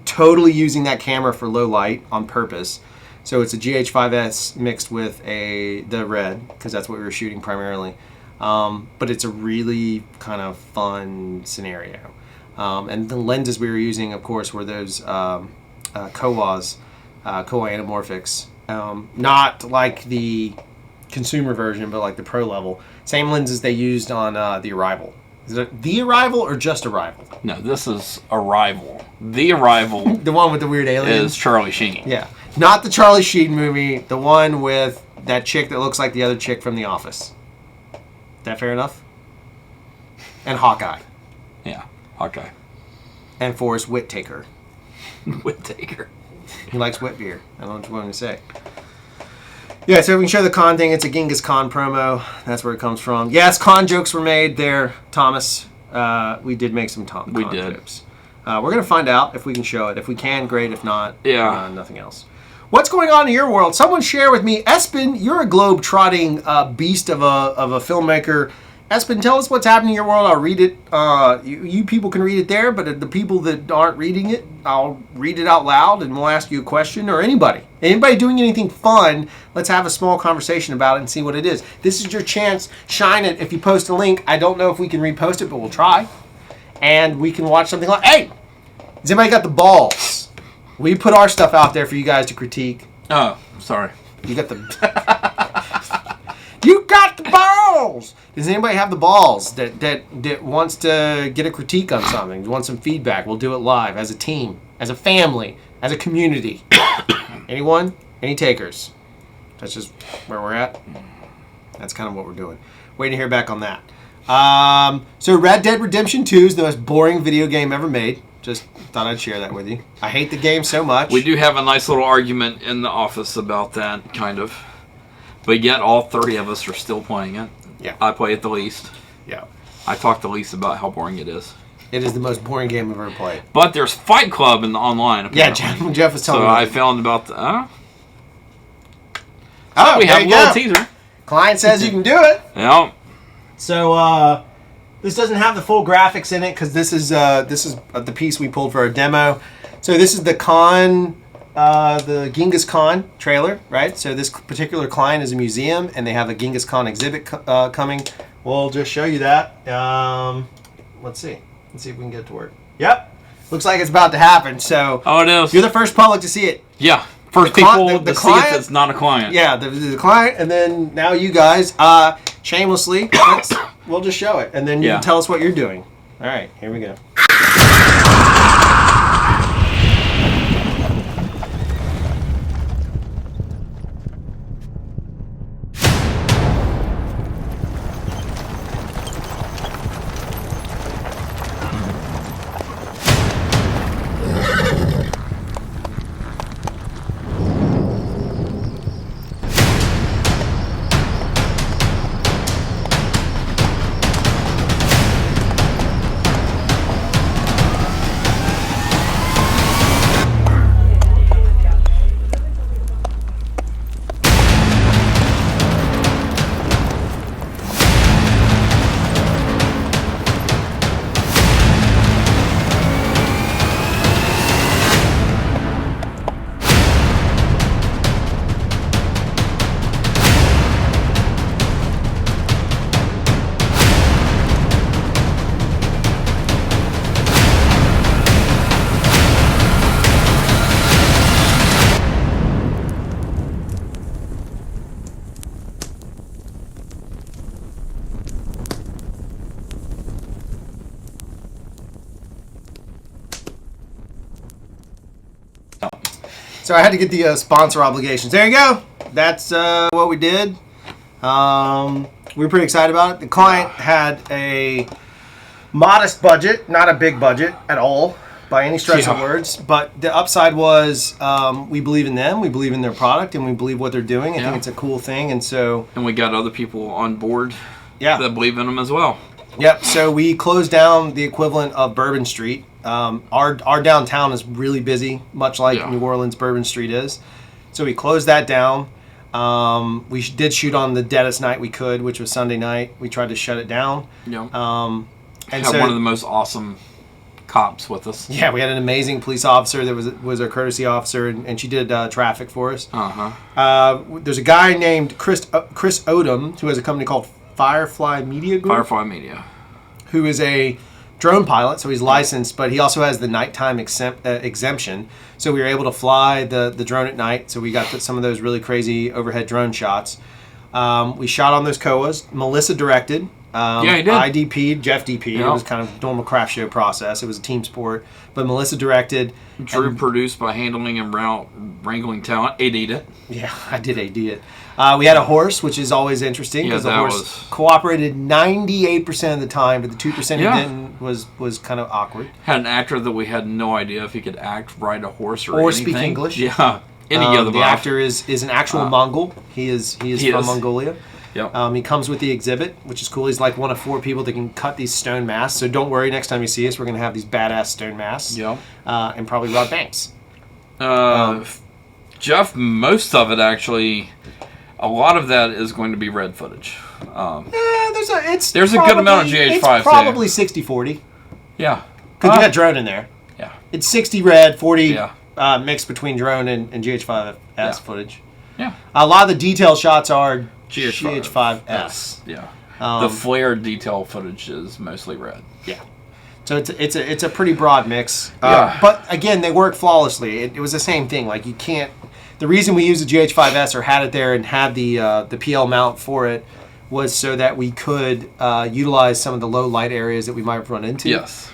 totally using that camera for low light on purpose. So it's a GH5s mixed with the red, because that's what we were shooting primarily. But it's a really kind of fun scenario. And the lenses we were using, of course, were those Kowa anamorphics. Not like the consumer version, but like the pro level. Same lenses they used on the Arrival. Is it the Arrival or just Arrival? No, this is Arrival. The Arrival. The one with the weird aliens? Is Charlie Sheen. Yeah. Not the Charlie Sheen movie, the one with that chick that looks like the other chick from The Office. Is that fair enough? And Hawkeye. Yeah, Hawkeye. And Forrest Whitaker. Whitaker. He likes wet beer. I don't know what you want to say. Yeah, so we can show the con thing. It's a Genghis Khan promo. That's where it comes from. Yes, con jokes were made there, Thomas. We did make some con jokes. We're going to find out if we can show it. If we can, great. If not, nothing else. What's going on in your world? Someone share with me. Espen, you're a globe-trotting beast of a filmmaker. Espen, tell us what's happening in your world. I'll read it. You people can read it there, but the people that aren't reading it, I'll read it out loud, and we'll ask you a question, or anybody doing anything fun. Let's have a small conversation about it and see what it is. This is your chance. Shine it. If you post a link, I don't know if we can repost it, but we'll try. And we can watch something like, hey, Has anybody got the balls? We put our stuff out there for you guys to critique. Oh, sorry. You got the... You got the balls! Does anybody have the balls that wants to get a critique on something, wants some feedback? We'll do it live, as a team, as a family, as a community. Anyone? Any takers? That's just where we're at. That's kind of what we're doing. Waiting to hear back on that. So Red Dead Redemption 2 is the most boring video game ever made. Just thought I'd share that with you. I hate the game so much. We do have a nice little argument in the office about that, kind of. But yet all 30 of us are still playing it. Yeah. I play it the least. Yeah. I talk the least about how boring it is. It is the most boring game I've ever played. But there's Fight Club in the online, apparently. Yeah, Jeff was telling me. So I found about the... Oh, we there have a you little go. teaser. Client says you can do it. Yeah. So this doesn't have the full graphics in it because this is the piece we pulled for our demo. So this is the the Genghis Khan trailer, right? So this particular client is a museum, and they have a Genghis Khan exhibit coming. We'll just show you that. Let's see. Let's see if we can get it to work. Yep. Looks like it's about to happen. So Oh, it is. you're the first public to see it. Yeah. First people to see if it's not a client. Yeah, the client, and then now you guys, shamelessly, we'll just show it, and then you can tell us what you're doing. All right, here we go. So I had to get the sponsor obligations. There you go. That's what we did. We were pretty excited about it. The client had a modest budget, not a big budget at all, by any stretch of words. But the upside was we believe in them, we believe in their product, and we believe what they're doing. I think it's a cool thing, and so... And we got other people on board that believe in them as well. Yep, so we closed down the equivalent of Bourbon Street. Our downtown is really busy, much like New Orleans Bourbon Street is. So we closed that down. We did shoot on the deadest night we could, which was Sunday night. We tried to shut it down. Yeah. And had so, one of the most awesome cops with us. Yeah, we had an amazing police officer that was our courtesy officer, and she did traffic for us. There's a guy named Chris Odom who has a company called Firefly Media Group. Firefly Media. Who is a drone pilot, so he's licensed, but he also has the nighttime exemption. So we were able to fly the drone at night. So we got some of those really crazy overhead drone shots. We shot on those COAs. Melissa directed. Yeah, he did. I DP'd, Jeff DP'd. Yeah. It was kind of normal craft show process. It was a team sport. But Melissa directed. Drew produced by handling and wrangling talent. AD'd it. Yeah, I did AD it. We had a horse, which is always interesting because the horse cooperated 98% of the time, but the 2% he didn't was kind of awkward. Had an actor that we had no idea if he could act, ride a horse, or anything. Speak English. Yeah, any other. The actor is an actual Mongol. He is from Mongolia. Yep. He comes with the exhibit, which is cool. He's like one of 4 people that can cut these stone masks. So don't worry, next time you see us, we're going to have these badass stone masks. Yep. And probably rob banks. Jeff, most of it actually, a lot of that is going to be red footage. There's a good amount of GH5s. It's probably 60-40. Yeah. Because you got drone in there. Yeah. It's 60 red, 40 mixed between drone and GH5s footage. Yeah. A lot of the detail shots are GH5s. Yeah. The flare detail footage is mostly red. Yeah. So it's a pretty broad mix. Yeah. But again, they work flawlessly. It was the same thing. Like you can't. The reason we used the GH5s or had it there and had the PL mount for it was so that we could utilize some of the low light areas that we might run into. Yes.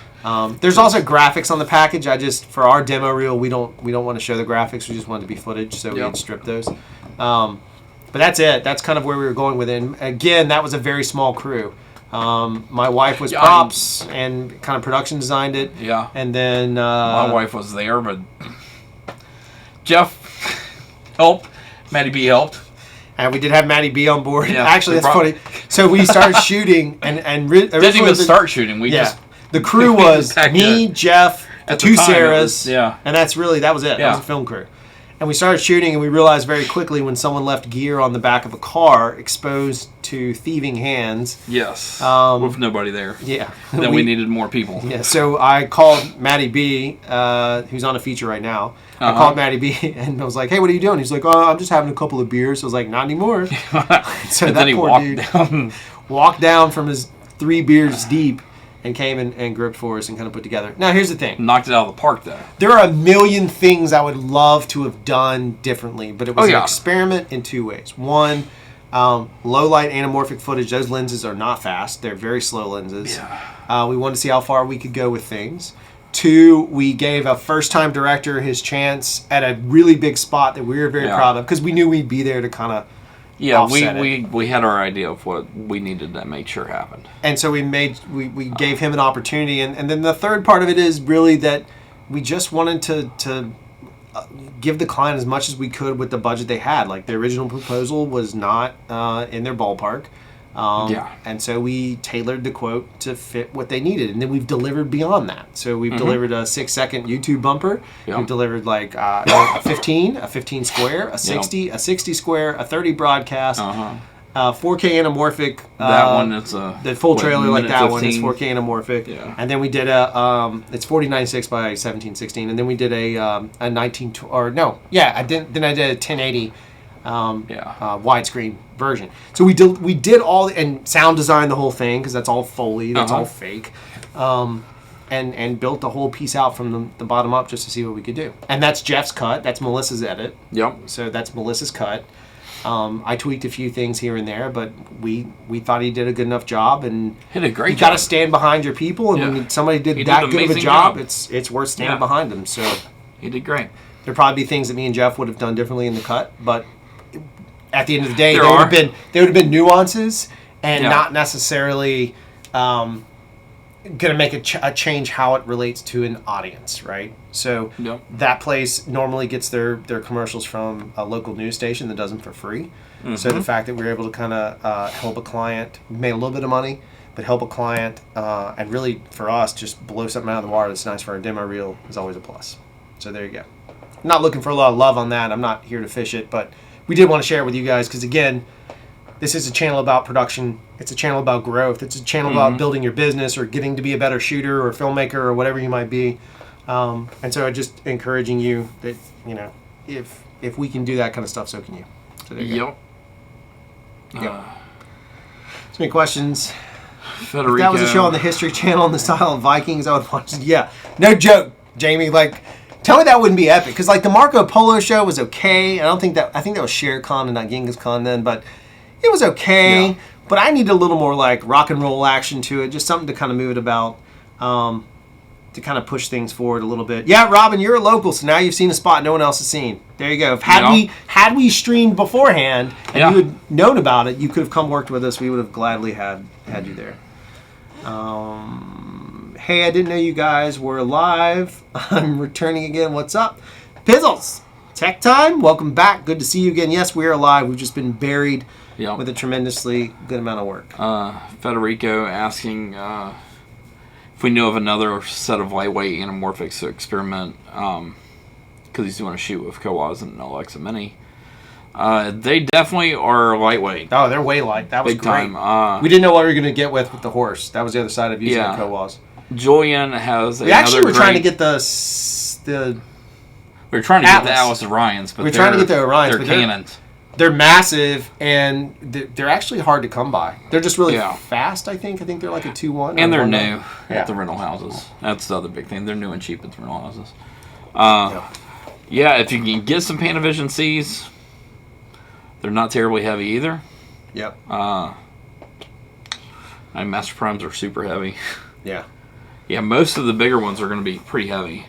There's also graphics on the package. For our demo reel, we don't want to show the graphics. We just want it to be footage, so we had stripped those. But that's it. That's kind of where we were going with it. And again, that was a very small crew. My wife was props and kind of production designed it. Yeah. And then my wife was there, but Jeff helped. Maddie B helped. And we did have Maddie B on board. Yeah, Actually, that's funny. So we started shooting and didn't even start shooting. We just the crew was me, Jeff, the two Sarahs, and that was it. That was a film crew. And we started shooting, and we realized very quickly when someone left gear on the back of a car exposed to thieving hands. Yes. With nobody there. Yeah. Then we needed more people. Yeah. So I called Matty B, who's on a feature right now. I called Matty B, and I was like, "Hey, what are you doing?" He's like, "Oh, I'm just having a couple of beers." I was like, "Not anymore." So and that then he poor dude walked down from his 3 beers deep. And came and gripped for us and kind of put together. Now, here's the thing. Knocked it out of the park, though. There are a million things I would love to have done differently, but it was an experiment in 2 ways. One, low light anamorphic footage. Those lenses are not fast. They're very slow lenses. Yeah. We wanted to see how far we could go with things. 2, we gave a first-time director his chance at a really big spot that we were very proud of because we knew we'd be there to kind of we had our idea of what we needed to make sure happened. And so we gave him an opportunity. And then the third part of it is really that we just wanted to give the client as much as we could with the budget they had. Like the original proposal was not in their ballpark. And so we tailored the quote to fit what they needed. And then we've delivered beyond that. So we've delivered a 6-second YouTube bumper. We've delivered like a 15 square, a 60, a 60 square, a 30 broadcast, 4K anamorphic. That one, it's the full trailer like that 15. one is 4K anamorphic. Yeah. And then we did it's 4096 by 1716. And then we did a 19, or no, yeah, I did a 1080 widescreen version. So we did all and sound design the whole thing because that's all Foley, that's all fake, and built the whole piece out from the bottom up just to see what we could do. And that's Jeff's cut. That's Melissa's edit. Yep. So that's Melissa's cut. I tweaked a few things here and there, but we thought he did a good enough job, and he did a great job. You got to stand behind your people, and when somebody did that good of a job, it's worth standing behind them. So he did great. There'd probably be things that me and Jeff would have done differently in the cut, but at the end of the day, there would have been nuances and not necessarily going to make a change how it relates to an audience, right? So that place normally gets their commercials from a local news station that does them for free. So the fact that we were able to kind of help a client, made a little bit of money, but help a client and really for us just blow something out of the water that's nice for our demo reel is always a plus. So there you go. I'm not looking for a lot of love on that. I'm not here to fish it, but we did want to share it with you guys because, again, this is a channel about production. It's a channel about growth. It's a channel about building your business or getting to be a better shooter or filmmaker or whatever you might be. And so I'm just encouraging you that, if we can do that kind of stuff, so can you. So there you go. So many questions. Federico. If that was a show on the History Channel in the style of Vikings, I would watch it. Yeah. No joke, Jamie. Like, tell me that wouldn't be epic. Because, like, the Marco Polo show was okay. I think that was Shere Khan and not Genghis Khan then. But it was okay. Yeah. But I need a little more, like, rock and roll action to it. Just something to kind of move it about. To kind of push things forward a little bit. Yeah, Robin, you're a local, so now you've seen a spot no one else has seen. There you go. Had we streamed beforehand and you had known about it, you could have come worked with us. We would have gladly had you there. Hey, I didn't know you guys were live. I'm returning again. What's up? Pizzles, Tech Time. Welcome back. Good to see you again. Yes, we are live. We've just been buried with a tremendously good amount of work. Federico asking if we knew of another set of lightweight anamorphics to experiment, because he's doing a shoot with Kawaz and an Alexa Mini. They definitely are lightweight. Oh, they're way light. That was big great. Time. We didn't know what we were going to get with the horse. That was the other side of using the Kawaz. Julian has we actually were trying to get the we were trying to get the Atlas Orions, but we're trying to get the Orions. They're Canons. they're massive, and they're actually hard to come by. They're just really fast, I think. I think they're like a 2-1. And they're new at the rental houses. That's the other big thing. They're new and cheap at the rental houses. Yeah, if you can get some Panavision C's, they're not terribly heavy either. Yep. Master Primes are super heavy. Yeah. Yeah, most of the bigger ones are going to be pretty heavy.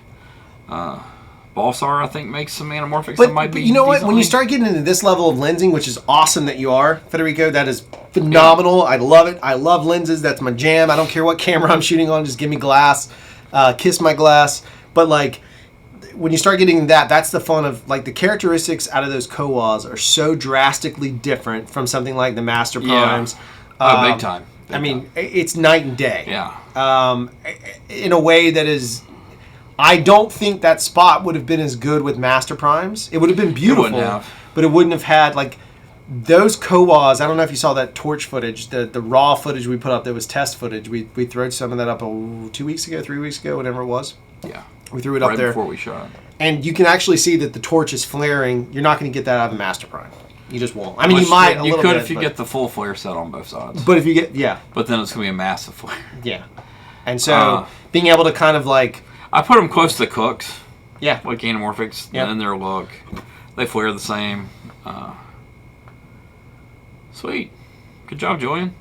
Balsar, I think, makes some anamorphics that might be. You know what? When you start getting into this level of lensing, which is awesome that you are, Federico, that is phenomenal. Yeah. I love it. I love lenses. That's my jam. I don't care what camera I'm shooting on. Just give me glass. Kiss my glass. But, like, when you start getting that, that's the fun of, like, the characteristics out of those Kowas are so drastically different from something like the Master Primes. Big time. I mean, it's night and day. Yeah. In a way that is... I don't think that spot would have been as good with Master Primes. It would have been beautiful, but it wouldn't have had, like, those Kowas. I don't know if you saw that torch footage, the raw footage we put up that was test footage. We threw some of that up 2 weeks ago, 3 weeks ago, whatever it was. Yeah. We threw it up there. Right before we shot. And you can actually see that the torch is flaring. You're not going to get that out of the Master Prime. You just won't. I mean, you might a little bit. You could if you get the full flare set on both sides. But if you get, But then it's going to be a massive flare. Yeah. And so being able to kind of like... I put them close to Cooks. Yeah. Like anamorphics. Yeah. And their look. They flare the same. Sweet. Good job, Julian.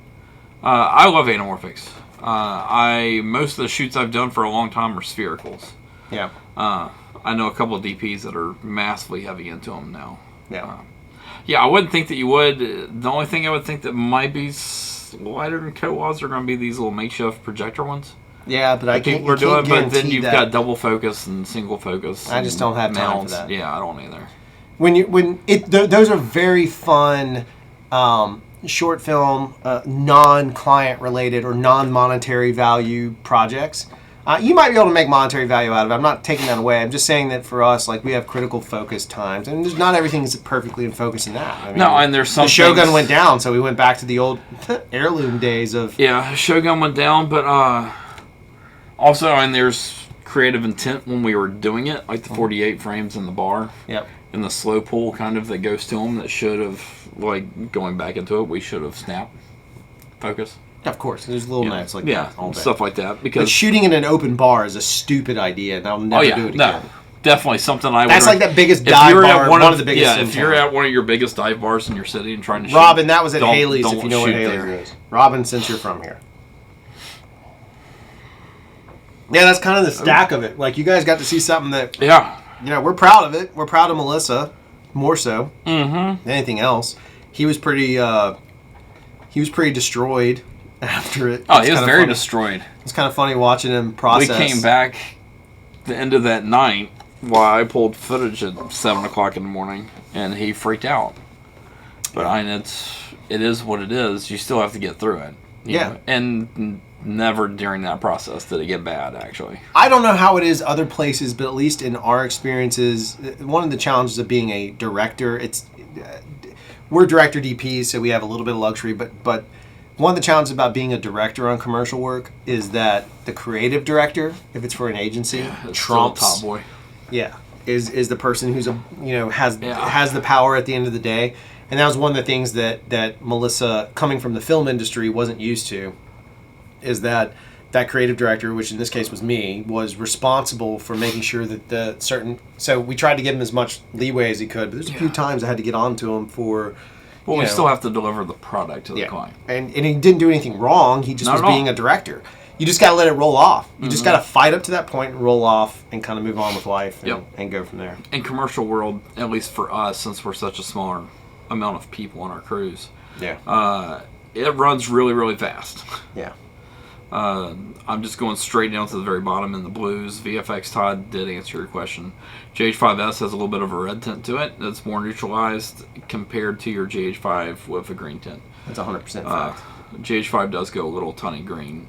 I love anamorphics. Most of the shoots I've done for a long time are sphericals. Yeah. I know a couple of DPs that are massively heavy into them now. Yeah. I wouldn't think that you would. The only thing I would think that might be lighter than Kowas are going to be these little makeshift projector ones. Yeah, but I can't. We're doing, but then you've got double focus and single focus. I just don't have time for that. Yeah, I don't either. Those are very fun short film, non-client related or non-monetary value projects. You might be able to make monetary value out of it. I'm not taking that away. I'm just saying that for us, like, we have critical focus times, and there's not everything is perfectly in focus in that. I mean, no, and there's some. The Shogun went down, so we went back to the old heirloom days of. Yeah, Shogun went down, but also, and there's creative intent when we were doing it, like the 48 frames in the bar. Yep. And the slow pull kind of that goes to them that should have, like, going back into it, we should have snapped focus. Of course, there's little notes like that. Yeah, stuff like that. Because but shooting in an open bar is a stupid idea, and I'll never do it again. No, definitely something I would. That's like that biggest dive bar, one of the biggest. Yeah, if you're at one of your biggest dive bars in your city and trying to shoot. Robin, that was at Haley's, if you know what Haley's is. Robin, since you're from here. Yeah, that's kind of the stack of it. Like, you guys got to see something that... Yeah. You know, we're proud of it. We're proud of Melissa, more so than anything else. He was pretty destroyed after it. Oh, he was very destroyed. It's kind of funny watching him process. We came back the end of that night while I pulled footage at 7 o'clock in the morning, and he freaked out. But I mean, it is what it is. You still have to get through it. You know? And never during that process did it get bad, actually. I don't know how it is other places, but at least in our experiences, one of the challenges of being a director, we're director DPs, so we have a little bit of luxury, but one of the challenges about being a director on commercial work is that the creative director, if it's for an agency, trumps top boy. Yeah, is the person who's has the power at the end of the day. And that was one of the things that Melissa, coming from the film industry, wasn't used to, is that creative director, which in this case was me, was responsible for making sure that so we tried to give him as much leeway as he could, but there's a few times I had to get on to him for... Well, we still have to deliver the product to the client. And he didn't do anything wrong, he just was being a director. You just got to let it roll off. You just got to fight up to that point and roll off and kind of move on with life and go from there. In commercial world, at least for us, since we're such a smaller amount of people on our crews, it runs really, really fast. Yeah. I'm just going straight down to the very bottom in the blues. VFX Todd did answer your question. GH5s has a little bit of a red tint to it that's more neutralized compared to your GH5 with a green tint. That's 100% fact. GH5 does go a little tunny green.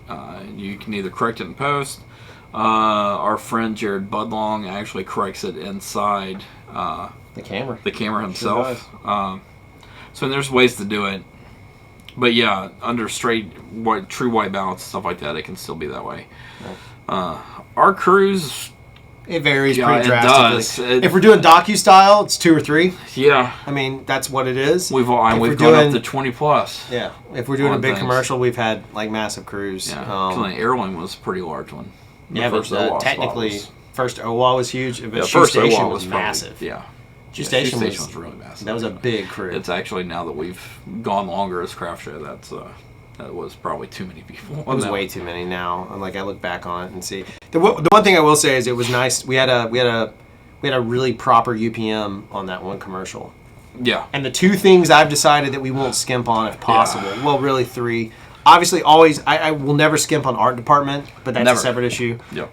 You can either correct it in post. Our friend Jared Budlong actually corrects it inside the camera himself. Sure so there's ways to do it. But yeah, under true white balance, stuff like that, it can still be that way. Right. Our crews It varies Yeah, pretty it drastically. does. If we're doing docu-style, it's 2 or 3. Yeah. I mean, that's what it is. We've gone up to 20 plus. Yeah. If we're doing a big things. commercial, we've had like massive crews. Yeah. The airline was a pretty large one. Yeah, but technically, first OWA was huge. But Shoe first Station OWA was massive. Yeah. Shoe Station was really massive. That was a big crew. It's actually, now that we've gone longer as craft show, that was probably too many people. It was way too many now. Like, I look back on it and see. The one thing I will say is it was nice. We had a really proper UPM on that one commercial. Yeah. And the 2 things I've decided that we won't skimp on if possible. Yeah. Well, really 3. Obviously, always, I will never skimp on art department, but that's a separate issue. Yep.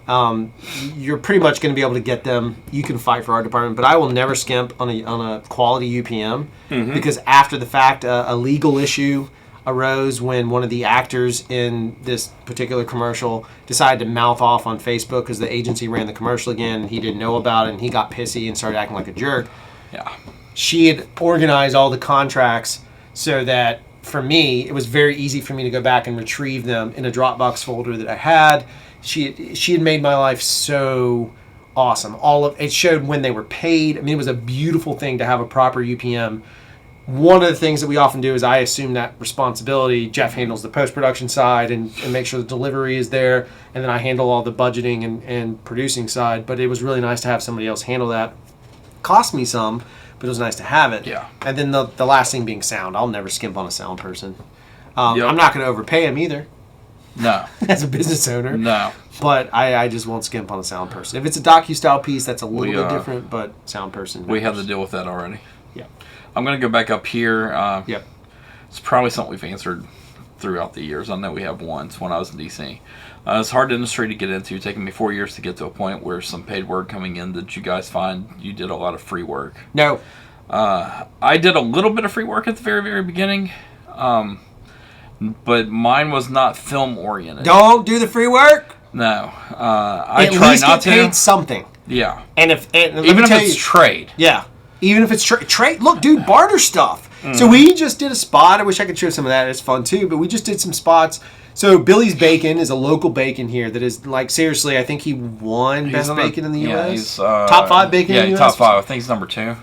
You're pretty much going to be able to get them. You can fight for art department, but I will never skimp on a quality UPM because after the fact, a legal issue arose when one of the actors in this particular commercial decided to mouth off on Facebook because the agency ran the commercial again. And he didn't know about it, and he got pissy and started acting like a jerk. Yeah. She had organized all the contracts so that, for me, it was very easy for me to go back and retrieve them in a Dropbox folder that I had. She had made my life so awesome. It showed when they were paid. I mean, it was a beautiful thing to have a proper UPM. One of the things that we often do is I assume that responsibility. Jeff handles the post-production side and make sure the delivery is there, and then I handle all the budgeting and producing side. But it was really nice to have somebody else handle that. Cost me some, but it was nice to have it. Yeah. And then the last thing being sound. I'll never skimp on a sound person. I'm not going to overpay him either. No. As a business owner. No. But I just won't skimp on a sound person. If it's a docu-style piece, that's a little bit different, but sound person. We have to deal with that already. Yeah. I'm going to go back up here. Yep. It's probably something we've answered throughout the years. I know we have once when I was in DC. It's a hard industry to get into. It's taken me 4 years to get to a point where some paid work coming in. Did you guys find you did a lot of free work? No. I did a little bit of free work at the very, very beginning, but mine was not film oriented. Don't do the free work. No. I at try least not get paid something. Yeah. And even if it's trade. Yeah. Even if it's trade. Look, dude, barter stuff. So we just did a spot. I wish I could show some of that. It's fun too. But we just did some spots. So Billy's Bacon is a local bacon here that is, like, seriously, I think he won best bacon in the U.S. Yeah, he's top 5 bacon in the U.S. top 5. I think he's number 2.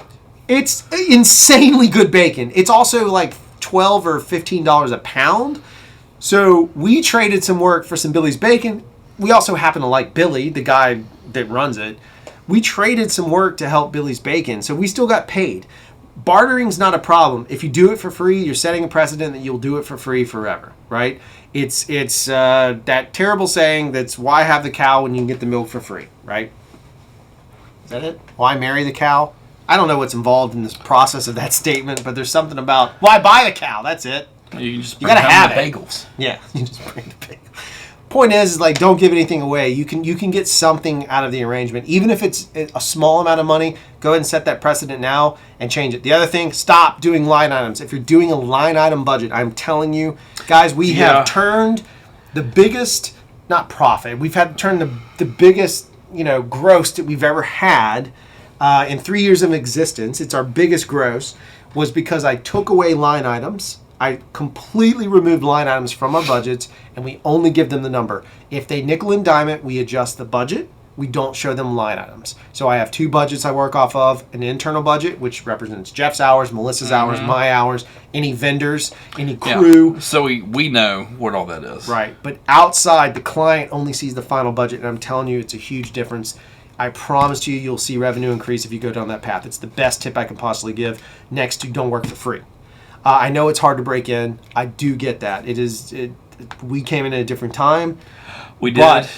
It's insanely good bacon. It's also like $12 or $15 a pound. So we traded some work for some Billy's Bacon. We also happen to like Billy, the guy that runs it. We traded some work to help Billy's Bacon, so we still got paid. Bartering's not a problem. If you do it for free, you're setting a precedent that you'll do it for free forever, right? It's that terrible saying that's why have the cow when you can get the milk for free, right? Is that it? Why marry the cow? I don't know what's involved in this process of that statement, but there's something about why buy the cow. That's it. You can just you gotta have the bagels. Yeah, you just bring the bagels. Point is like, don't give anything away. You can get something out of the arrangement, even if it's a small amount of money. Go ahead and set that precedent now and change it. The other thing, stop doing line items. If you're doing a line item budget, I'm telling you, guys, we have turned the biggest, not profit. We've had to turn the biggest, gross that we've ever had in 3 years of existence. It's our biggest gross, was because I took away line items. I completely removed line items from our budgets, and we only give them the number. If they nickel and dime it, we adjust the budget. We don't show them line items. So I have 2 budgets I work off of: an internal budget, which represents Jeff's hours, Melissa's hours, my hours, any vendors, any crew. Yeah. So we know what all that is. Right. But outside, the client only sees the final budget, and I'm telling you, it's a huge difference. I promise you'll see revenue increase if you go down that path. It's the best tip I can possibly give, next to don't work for free. I know it's hard to break in. I do get that. We came in at a different time. We did. But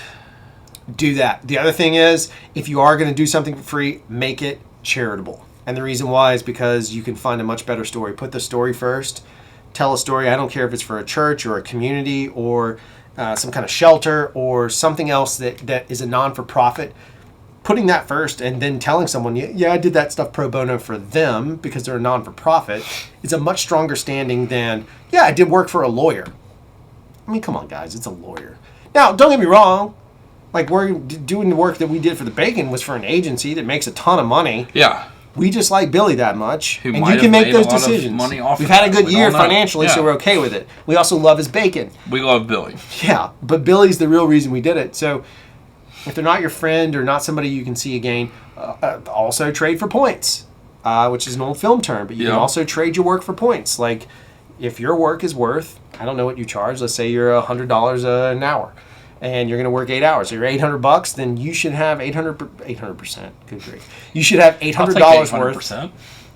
do that. The other thing is, if you are going to do something for free, make it charitable. And the reason why is because you can find a much better story. Put the story first. Tell a story. I don't care if it's for a church or a community or some kind of shelter or something else that is a non-for-profit. Putting that first and then telling someone, yeah, I did that stuff pro bono for them because they're a non-for-profit, is a much stronger standing than, yeah, I did work for a lawyer. I mean, come on, guys, it's a lawyer. Now, don't get me wrong. Like, we're doing the work that we did for the bacon was for an agency that makes a ton of money. Yeah. We just like Billy that much. Who and might you can have make made those a lot of decisions. money off We've of had a that. good We year don't know. financially, Yeah. so we're okay with it. We also love his bacon. We love Billy. Yeah, but Billy's the real reason we did it. So if they're not your friend or not somebody you can see again, also trade for points, which is an old film term, but you can also trade your work for points. Like, if your work is worth, I don't know what you charge, let's say you're $100 an hour, and you're going to work 8 hours, so you're $800, then you should have 800%, good grief. You should have $800 worth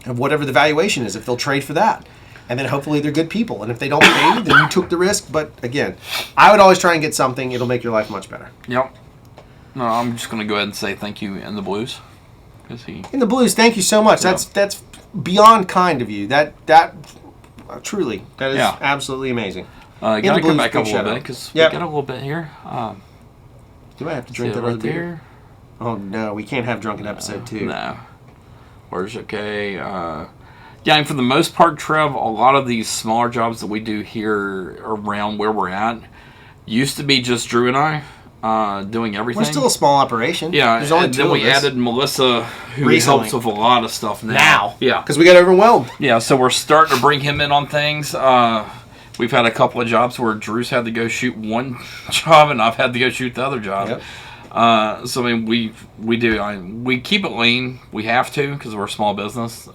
of whatever the valuation is, if they'll trade for that. And then hopefully they're good people. And if they don't pay, then you took the risk. But again, I would always try and get something. It'll make your life much better. Yep. No, I'm just going to go ahead and say thank you in the blues. In the blues, thank you so much. Yeah. That's beyond kind of you. That truly, that is absolutely amazing. Got to come back up a little bit because we got a little bit here. You might have to drink that right there. Oh, no. We can't have drunken episode 2. No. Where's okay? Yeah, and for the most part, Trev, a lot of these smaller jobs that we do here around where we're at used to be just Drew and I doing everything. We're still a small operation. Yeah, and then we added Melissa, who helps with a lot of stuff now. Yeah. Because we got overwhelmed. Yeah, so we're starting to bring him in on things. We've had a couple of jobs where Drew's had to go shoot one job and I've had to go shoot the other job. Yep. So, I mean, we keep it lean. We have to because we're a small business.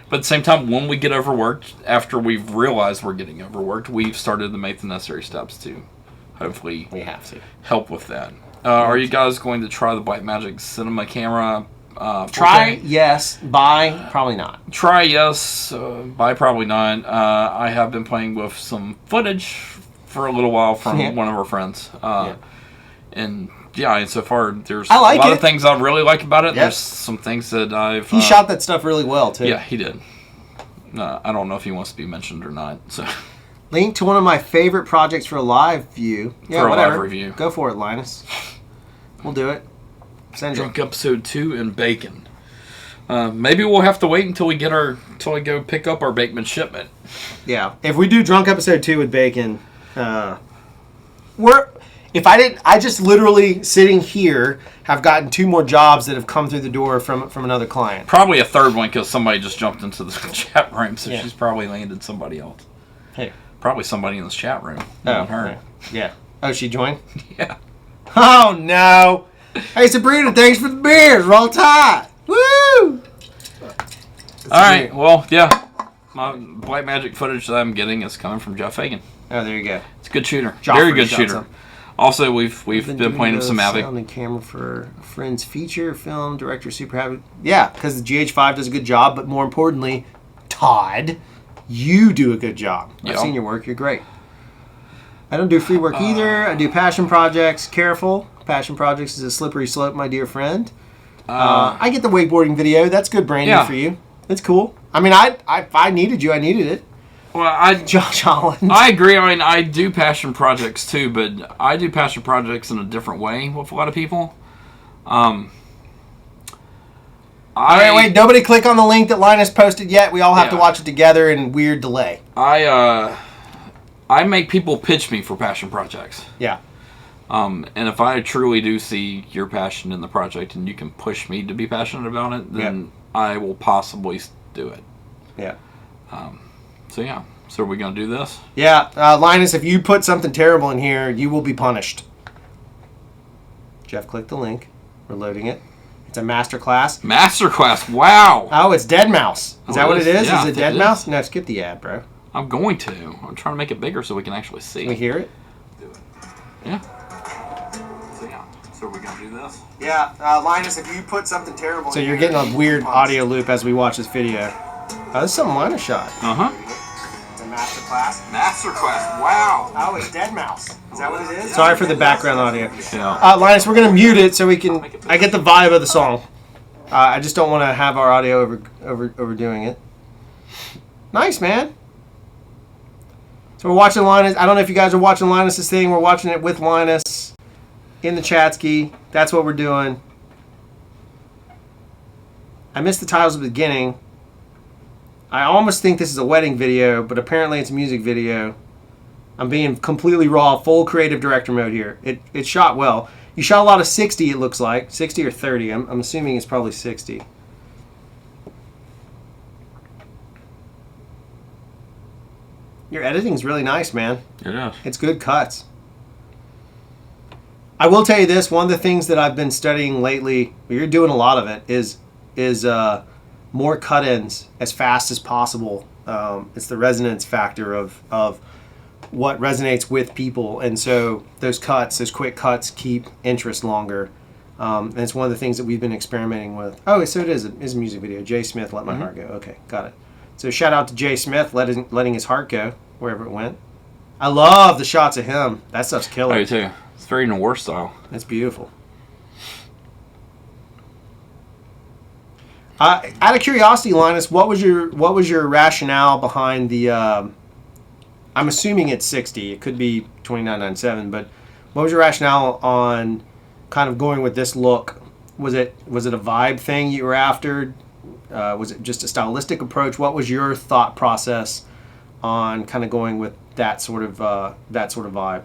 But at the same time, when we get overworked, after we've realized we're getting overworked, we've started to make the necessary steps to hopefully help with that. Are you guys going to try the Blackmagic Cinema camera? Try, yes. Buy, probably not. Try, yes. Buy, probably not. I have been playing with some footage for a little while from one of our friends. And yeah, and so far there's a lot of things I really like about it. Yep. There's some things that I've... He shot that stuff really well, too. Yeah, he did. I don't know if he wants to be mentioned or not. So, link to one of my favorite projects for a live view. Yeah, for a whatever. Live review. Go for it, Linus. We'll do it. Send Drunk episode 2 and bacon. Maybe we'll have to wait until we go pick up our Bakeman shipment. Yeah, if we do Drunk episode 2 with bacon, I just literally sitting here have gotten 2 more jobs that have come through the door from another client. Probably a third one because somebody just jumped into the chat room, so she's probably landed somebody else. Hey, probably somebody in this chat room. Not her. Yeah. Oh, she joined? Yeah. Oh no! Hey Sabrina, thanks for the beers. We're all tied. Woo! All right. Well, yeah. My Blackmagic footage that I'm getting is coming from Jeff Hagan. Oh, there you go. It's a good shooter. Very good shooter. Also, we've been playing some Mavic. On the camera for a friend's feature film director. Super happy. Yeah, because the GH5 does a good job, but more importantly, Todd, you do a good job. I've seen your work. You're great. I don't do free work either. I do passion projects. Careful. Passion projects is a slippery slope, my dear friend. I get the wakeboarding video. That's good branding for you. It's cool. I mean, if I needed you, I needed it. Well, Josh Holland. I agree. I mean, I do passion projects too, but I do passion projects in a different way with a lot of people. Wait, nobody click on the link that Linus posted yet. We all have to watch it together in weird delay. I make people pitch me for passion projects. Yeah. And if I truly do see your passion in the project and you can push me to be passionate about it, then I will possibly do it. Yeah. So are we going to do this? Yeah. Linus, if you put something terrible in here, you will be punished. Jeff, click the link. We're loading it. It's a masterclass. Masterclass. Wow. Oh, it's Dead Mouse. Is that what it is? Yeah, is it Dead Mouse? No, skip the ad, bro. I'm going to. I'm trying to make it bigger so we can actually see. Can we hear it? Do it. Yeah. So are we going to do this? Yeah. Linus, if you put something terrible in here... So you're getting a weird audio loop as we watch this video. Oh, this is something Linus shot. Uh-huh. It's a masterclass. Masterclass. Wow. Oh, it's Dead Mouse. Is that what it is? Sorry for the background audio. Yeah. Linus, we're going to mute it so we can... I get the vibe of the song. I just don't want to have our audio overdoing it. Nice, man. So we're watching Linus. I don't know if you guys are watching Linus's thing. We're watching it with Linus in the chatski. That's what we're doing. I missed the titles at the beginning. I almost think this is a wedding video, but apparently it's a music video. I'm being completely raw, full creative director mode here. It shot well. You shot a lot of 60, it looks like. 60 or 30. I'm assuming it's probably 60. Your editing's really nice, man. It is. It's good cuts. I will tell you this. One of the things that I've been studying lately, you're doing a lot of it, is more cut-ins as fast as possible. It's the resonance factor of what resonates with people. And so those quick cuts keep interest longer. And it's one of the things that we've been experimenting with. Oh, so it is a music video. Jay Smith, Let My Heart Go. Okay, got it. So shout out to Jay Smith letting his heart go wherever it went. I love the shots of him. That stuff's killer. I do too. It's very noir style. That's beautiful. Out of curiosity, Linus, what was your rationale behind the? I'm assuming it's 60. It could be 29.97, but what was your rationale on kind of going with this look? Was it a vibe thing you were after? Was it just a stylistic approach? What was your thought process on kind of going with that sort of vibe?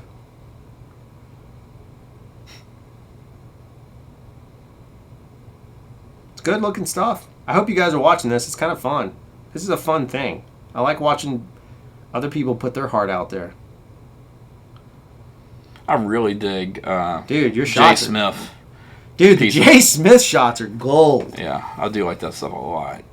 It's good looking stuff. I hope you guys are watching this. It's kind of fun. This is a fun thing. I like watching other people put their heart out there. I really dig dude, your shots Jay Smith. Dude, the Jay Smith shots are gold. Yeah, I do like that stuff a lot.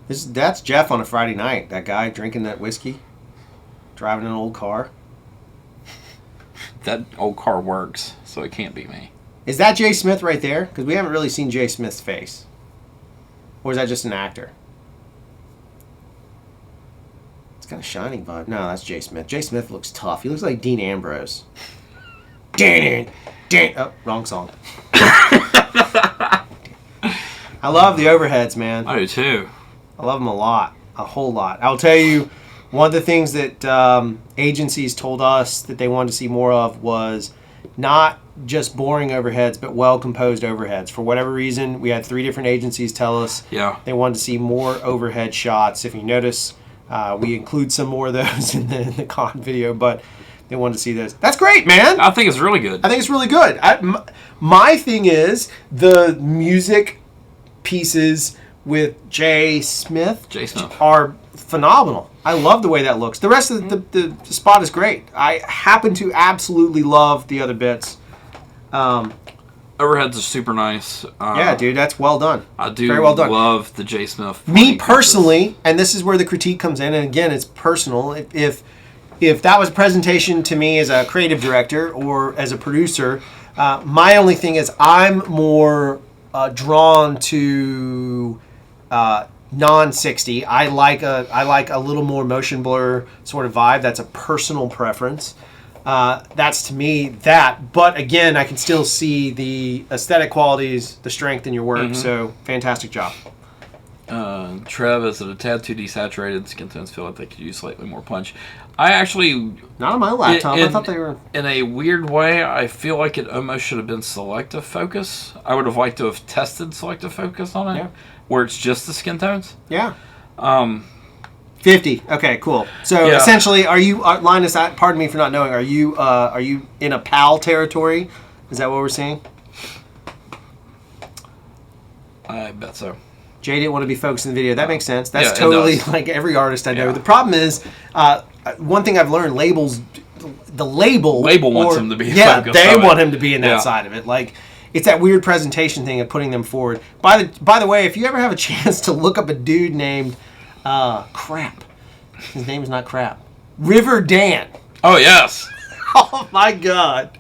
That's Jeff on a Friday night. That guy drinking that whiskey, driving an old car. That old car works, so it can't be me. Is that Jay Smith right there? Because we haven't really seen Jay Smith's face. Or is that just an actor? It's got a shining vibe. No, that's Jay Smith. Jay Smith looks tough. He looks like Dean Ambrose. Oh, wrong song. I love the overheads, man. I do too. I love them a lot. A whole lot. I'll tell you, one of the things that agencies told us that they wanted to see more of was not just boring overheads, but well-composed overheads. For whatever reason, we had 3 different agencies tell us they wanted to see more overhead shots. If you notice, we include some more of those in the con video, but they wanted to see those. That's great, man. I think it's really good. I think it's really good. My thing is the music pieces with Jay Smith are phenomenal. I love the way that looks. The rest of the spot is great. I happen to absolutely love the other bits. Overheads are super nice. Yeah, dude, that's well done. I do Very well done. love the Jay Smith. Me personally, and this is where the critique comes in, and again, it's personal. If that was a presentation to me as a creative director or as a producer, my only thing is I'm more drawn to non-60. I like a little more motion blur sort of vibe. That's a personal preference. That's to me that. But again, I can still see the aesthetic qualities, the strength in your work. So fantastic job. Trev, is it a tad too desaturated? Skin tones feel like they could use slightly more punch. I actually... Not on my laptop. I thought they were... In a weird way, I feel like it almost should have been selective focus. I would have liked to have tested selective focus on it, where it's just the skin tones. Yeah. 50. Okay, cool. So essentially, are you, Linus, pardon me for not knowing, are you in a PAL territory? Is that what we're seeing? I bet so. Jay didn't want to be focused in the video. That makes sense. That's totally like every artist I know. The problem is, one thing I've learned, the label wants him to be focused. They want him to be in that side of it. Like, it's that weird presentation thing of putting them forward. By the way, if you ever have a chance to look up a dude named Crap. His name is not Crap. River Dan. Oh, yes. Oh, my God.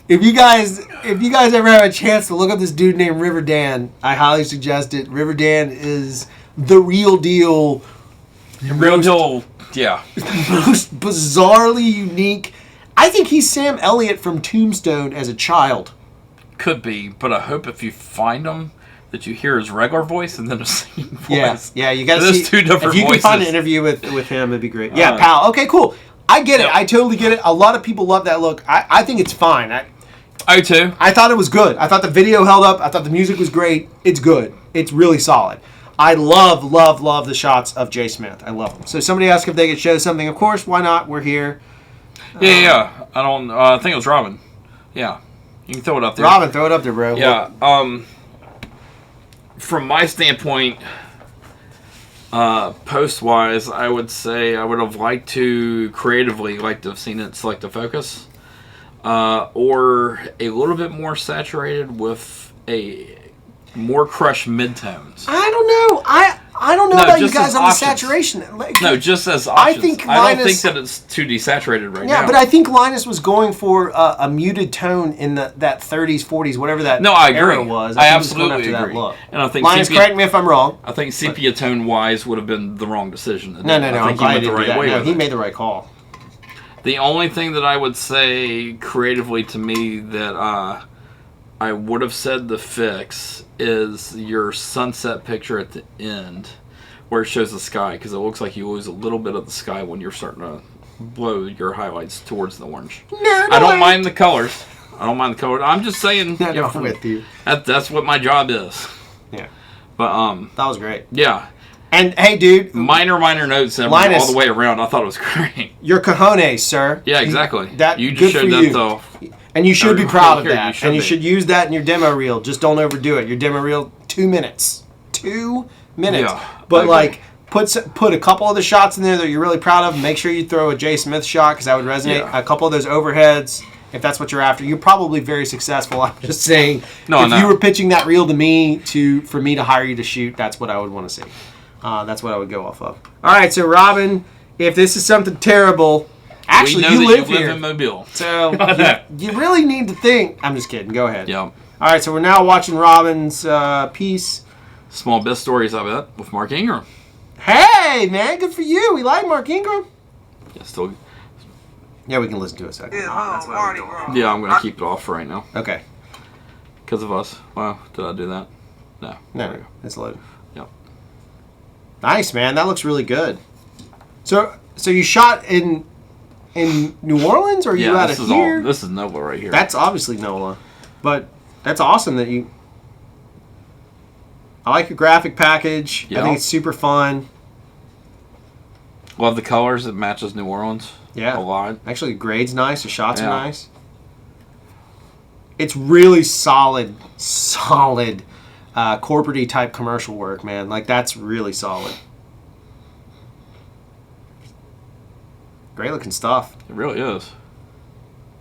If you guys ever have a chance to look up this dude named River Dan, I highly suggest it. River Dan is the real deal. Most bizarrely unique. I think he's Sam Elliott from Tombstone as a child. Could be, but I hope if you find him that you hear his regular voice and then a singing voice. Yeah, you got to see. 2 different voices. If you can find an interview with him, it'd be great. Yeah, pal. Okay, cool. I get it. I totally get it. A lot of people love that look. I think it's fine. I too. I thought it was good. I thought the video held up. I thought the music was great. It's good. It's really solid. I love the shots of Jay Smith. I love them. So somebody asked if they could show something. Of course, why not? We're here. Yeah. I don't. I think it was Robin. Yeah, you can throw it up there. Robin, throw it up there, bro. Yeah. From my standpoint, Post-wise, I would say I would have liked to creatively like to have seen it select a focus. Or a little bit more saturated with a more crushed midtones. I don't know. I don't know about you guys on the saturation. No, just as options. I don't think that it's too desaturated right now. Yeah, but I think Linus was going for a muted tone in that 30s, 40s, whatever that era was. I absolutely agree. And I think Linus, correct me if I'm wrong. I think sepia tone-wise would have been the wrong decision. No. I think he went the right way with it. He made the right call. The only thing that I would say creatively to me that I would have said the fix is your sunset picture at the end where it shows the sky, because it looks like you lose a little bit of the sky when you're starting to blow your highlights towards the orange. I don't mind the colors. I'm just saying. I'm with you. That's what my job is. Yeah. But that was great. Yeah. And hey, dude, minor notes Linus, all the way around. I thought it was great. Your cojones, sir. Yeah, exactly. You just showed that though. And you should be proud of that. You should use that in your demo reel. Just don't overdo it. Your demo reel, 2 minutes. 2 minutes. Yeah, but like, put a couple of the shots in there that you're really proud of. Make sure you throw a J. Smith shot, because that would resonate. Yeah. A couple of those overheads, if that's what you're after. You're probably very successful. I'm just saying, if you were pitching that reel to me for me to hire you to shoot, that's what I would want to see. That's what I would go off of. All right, so Robin, if this is something terrible, actually you live here. You live in Mobile. So you really need to think. I'm just kidding. Go ahead. Yeah. All right, so we're now watching Robin's piece. Small Best Stories, I bet, with Mark Ingram. Hey, man, good for you. We like Mark Ingram. Yeah, still. Yeah, we can listen to it a second. Yeah, I'm going to keep it off for right now. Okay. Because of us. Wow, did I do that? No. It's loaded. Yep. Nice, man. That looks really good. So you shot in New Orleans, or are you out of here? This is NOLA right here. That's obviously NOLA. But that's awesome that you... I like your graphic package. Yep. I think it's super fun. Love the colors. It matches New Orleans. Yeah. A lot. Actually, the grade's nice. The shots are nice. It's really solid corporate-y type commercial work, man. Like, that's really solid. Great looking stuff. It really is.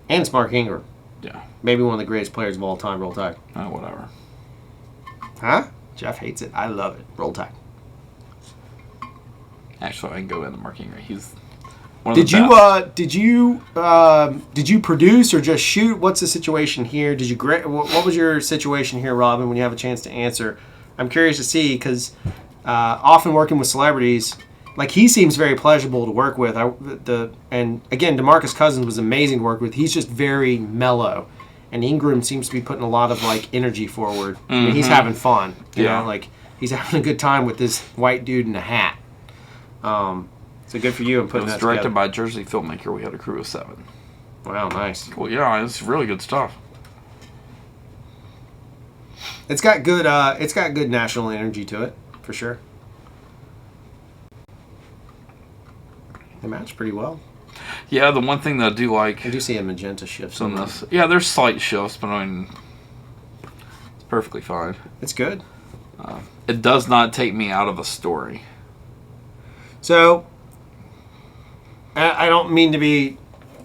And it's Mark Ingram. Yeah. Maybe one of the greatest players of all time. Roll Tide. Oh, whatever. Huh? Jeff hates it. I love it. Roll Tide. Actually, I can go into Mark Ingram. He's one of the best. Did you produce or just shoot? What's the situation here? What was your situation here, Robin? When you have a chance to answer, I'm curious to see, because often working with celebrities, like, he seems very pleasurable to work with. And again, DeMarcus Cousins was amazing to work with. He's just very mellow, and Ingram seems to be putting a lot of like energy forward. Mm-hmm. I mean, he's having fun. You know, like, he's having a good time with this white dude in a hat. So good for you in putting that together. It was directed by a Jersey filmmaker. We had a crew of 7. Wow, nice. Cool. Yeah, it's really good stuff. It's got good national energy to it, for sure. They match pretty well. Yeah, the one thing that I do like... I do see a magenta shift on this. Yeah, there's slight shifts, but I mean, it's perfectly fine. It's good. It does not take me out of a story. So, I don't mean to be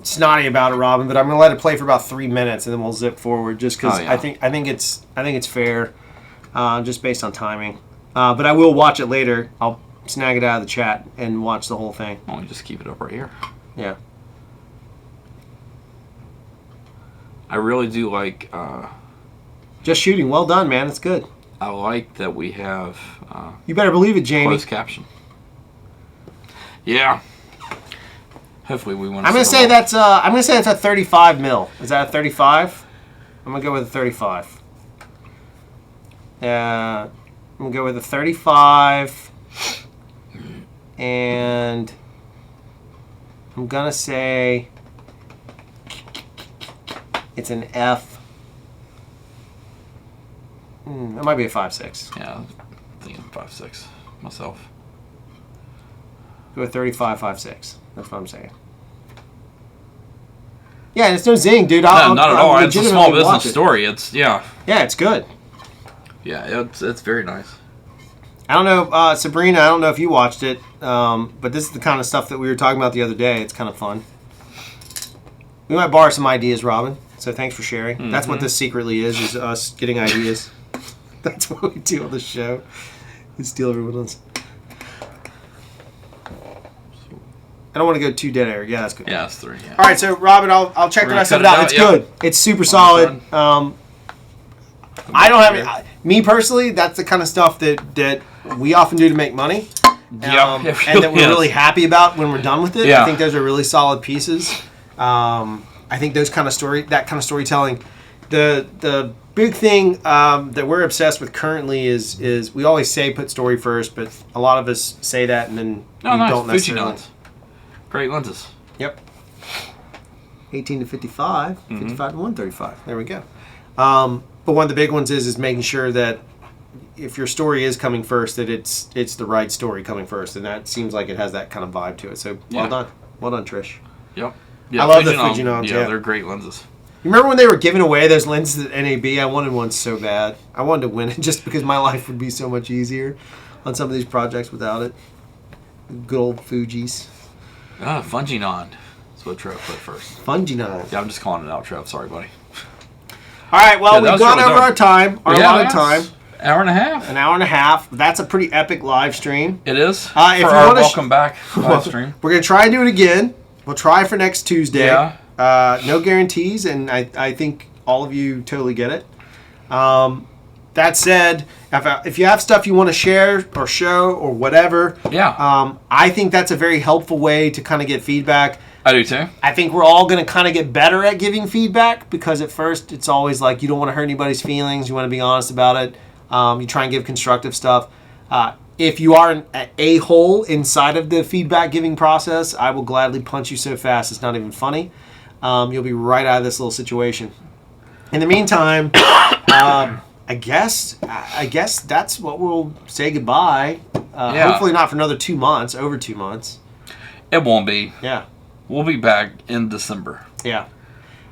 snotty about it, Robin, but I'm going to let it play for about 3 minutes, and then we'll zip forward, just because I think it's fair, just based on timing. But I will watch it later. I'll snag it out of the chat and watch the whole thing. I'll just keep it up right here. Yeah. I really do like... just shooting. Well done, man. It's good. I like that we have... you better believe it, Jamie. Closed caption. Yeah. Hopefully we want to... I'm going to say that's a 35 mil. Is that a 35? I'm going to go with a 35. I'm going to go with a 35. And I'm going to say it's an F. It might be a 5.6. Yeah, I'm thinking 5.6 myself. Go with 35, 5.6. That's what I'm saying. Yeah, it's no zing, dude. No, not at all. It's a small business story. Yeah, it's good. Yeah, it's very nice. I don't know, Sabrina, I don't know if you watched it, but this is the kind of stuff that we were talking about the other day. It's kind of fun. We might borrow some ideas, Robin. So thanks for sharing. Mm-hmm. That's what this secretly is us getting ideas. That's what we do on the show. We steal everyone else. I don't want to go too dead air. Yeah, that's good. Yeah, that's 3. Yeah. All right, so Robin, I'll check the rest of it out. It's good. It's super solid. I don't have any, me personally. That's the kind of stuff that we often do to make money. And that we're really happy about when we're done with it. Yeah. I think those are really solid pieces. I think that kind of storytelling. The big thing that we're obsessed with currently is we always say put story first, but a lot of us say that and then don't necessarily. Great lenses. Yep. 18 to 55, 55 to 135. There we go. But one of the big ones is making sure that if your story is coming first, that it's the right story coming first, and that seems like it has that kind of vibe to it. So well done, Trish. Yep. Yeah, I love the Fujinons. Yeah, they're great lenses. You remember when they were giving away those lenses at NAB? I wanted one so bad. I wanted to win it just because my life would be so much easier on some of these projects without it. Good old Fujis. Funginon. That's what Trev put first. Funginon. Yeah, I'm just calling it out, Trev. Sorry, buddy. All right, well, we've gone over our time, our allotted time. Hour and a half. An hour and a half. That's a pretty epic live stream. It is. For our welcome back live stream. We're going to try and do it again. We'll try for next Tuesday. Yeah. No guarantees, and I think all of you totally get it. That said, if you have stuff you want to share or show or whatever, I think that's a very helpful way to kind of get feedback. I do too. I think we're all going to kind of get better at giving feedback because at first it's always like you don't want to hurt anybody's feelings. You want to be honest about it. You try and give constructive stuff. If you are an a-hole inside of the feedback giving process, I will gladly punch you so fast it's not even funny. You'll be right out of this little situation. In the meantime, I guess that's what we'll say goodbye. Hopefully not for another 2 months, over 2 months. It won't be. Yeah. We'll be back in December. Yeah.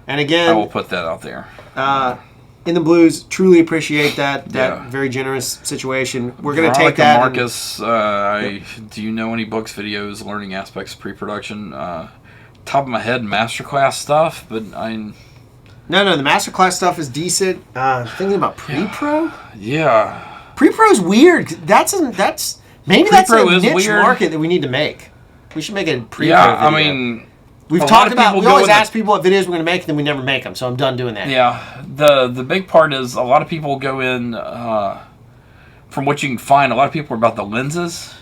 And again, I will put that out there. In the Blues, truly appreciate that very generous situation. We're going to take that. Marcus, do you know any books, videos, learning aspects, pre-production? Top of my head, masterclass stuff, but No, the masterclass stuff is decent. Thinking about pre-pro? Yeah. Pre-pro's weird. That's maybe that's a niche weird. market that we need to make. We should make a pre-pro video. I mean, we've talked about, we always ask people what videos we're going to make, and then we never make them, so I'm done doing that. Yeah. The big part is a lot of people go in, from what you can find, a lot of people are about the lenses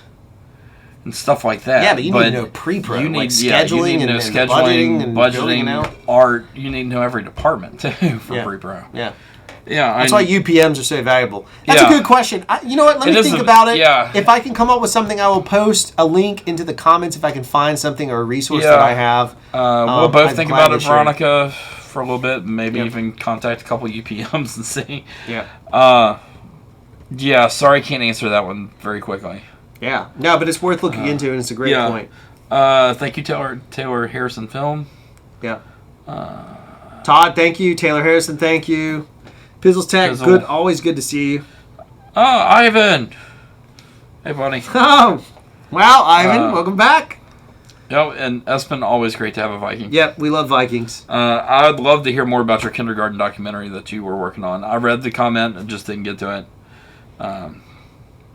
and stuff like that. Yeah, but you need to know pre-pro, like scheduling and budgeting, art. You need to know every department, too, for pre-pro. Yeah. Yeah, that's why UPMs are so valuable. That's a good question. You know what? Let me think about it. Yeah. If I can come up with something, I will post a link into the comments if I can find something or a resource that I have. We'll both think about it, Veronica, for a little bit. Maybe even contact a couple UPMs and see. Yeah. Yeah, sorry I can't answer that one very quickly. Yeah. No, but it's worth looking into, and it's a great point. Thank you, Taylor Harrison Film. Yeah. Todd, thank you. Taylor Harrison, thank you. Pizzles Tech, good. Always good to see you. Oh, Ivan. Hey, buddy. Oh, wow, Ivan, welcome back. And Espen, always great to have a Viking. Yep, we love Vikings. I'd love to hear more about your kindergarten documentary that you were working on. I read the comment and just didn't get to it.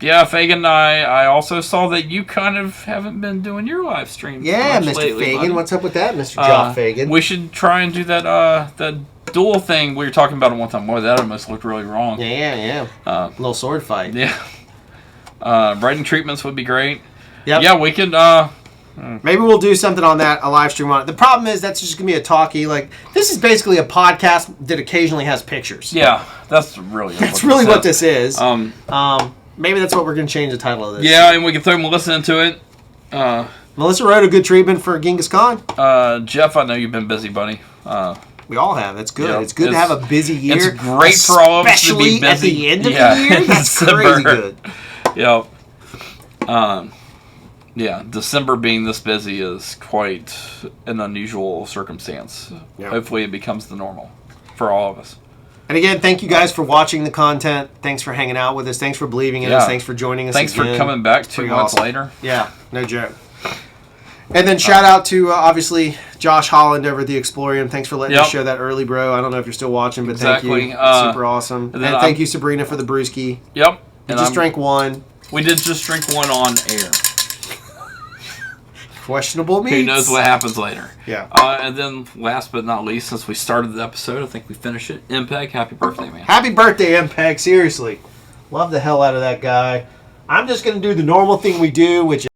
Yeah, Fagan, I also saw that you kind of haven't been doing your live streams. Yeah, Mr. Lately, Fagan. buddy. What's up with that, Mr. Joff Fagan? We should try and do that duel thing we were talking about at one time. Boy, that almost looked really wrong. Yeah. Little sword fight. Yeah. Writing treatments would be great. Yep. Yeah, we could... Maybe we'll do something on that, a live stream on it. The problem is that's just going to be a talkie. Like, this is basically a podcast that occasionally has pictures. Yeah, that's really what this is. Maybe that's what we're going to change the title of this. Yeah, and we can throw Melissa into it. Melissa wrote a good treatment for Genghis Khan. Jeff, I know you've been busy, buddy. We all have. That's good. Yeah, it's good to have a busy year. It's great for all of us to be busy. Especially at the end of the year. That's crazy good. Yep. Yeah, December being this busy is quite an unusual circumstance. Yeah. Hopefully it becomes the normal for all of us. And again, thank you guys for watching the content. Thanks for hanging out with us. Thanks for believing in us. Thanks for joining us. Thanks again. for coming back 2 months awesome. later. Yeah, no joke. And then shout out to, obviously, Josh Holland over at the Explorium. Thanks for letting us show that early, bro. I don't know if you're still watching, but thank you. Super awesome. And thank you, Sabrina, for the brewski. Yep. We just drank one. We did just drink one on air. Questionable meats. Who knows what happens later. Yeah. And then last but not least, since we started the episode, I think we finished it. MPEG, happy birthday, man. Happy birthday, MPEG. Seriously. Love the hell out of that guy. I'm just going to do the normal thing we do, which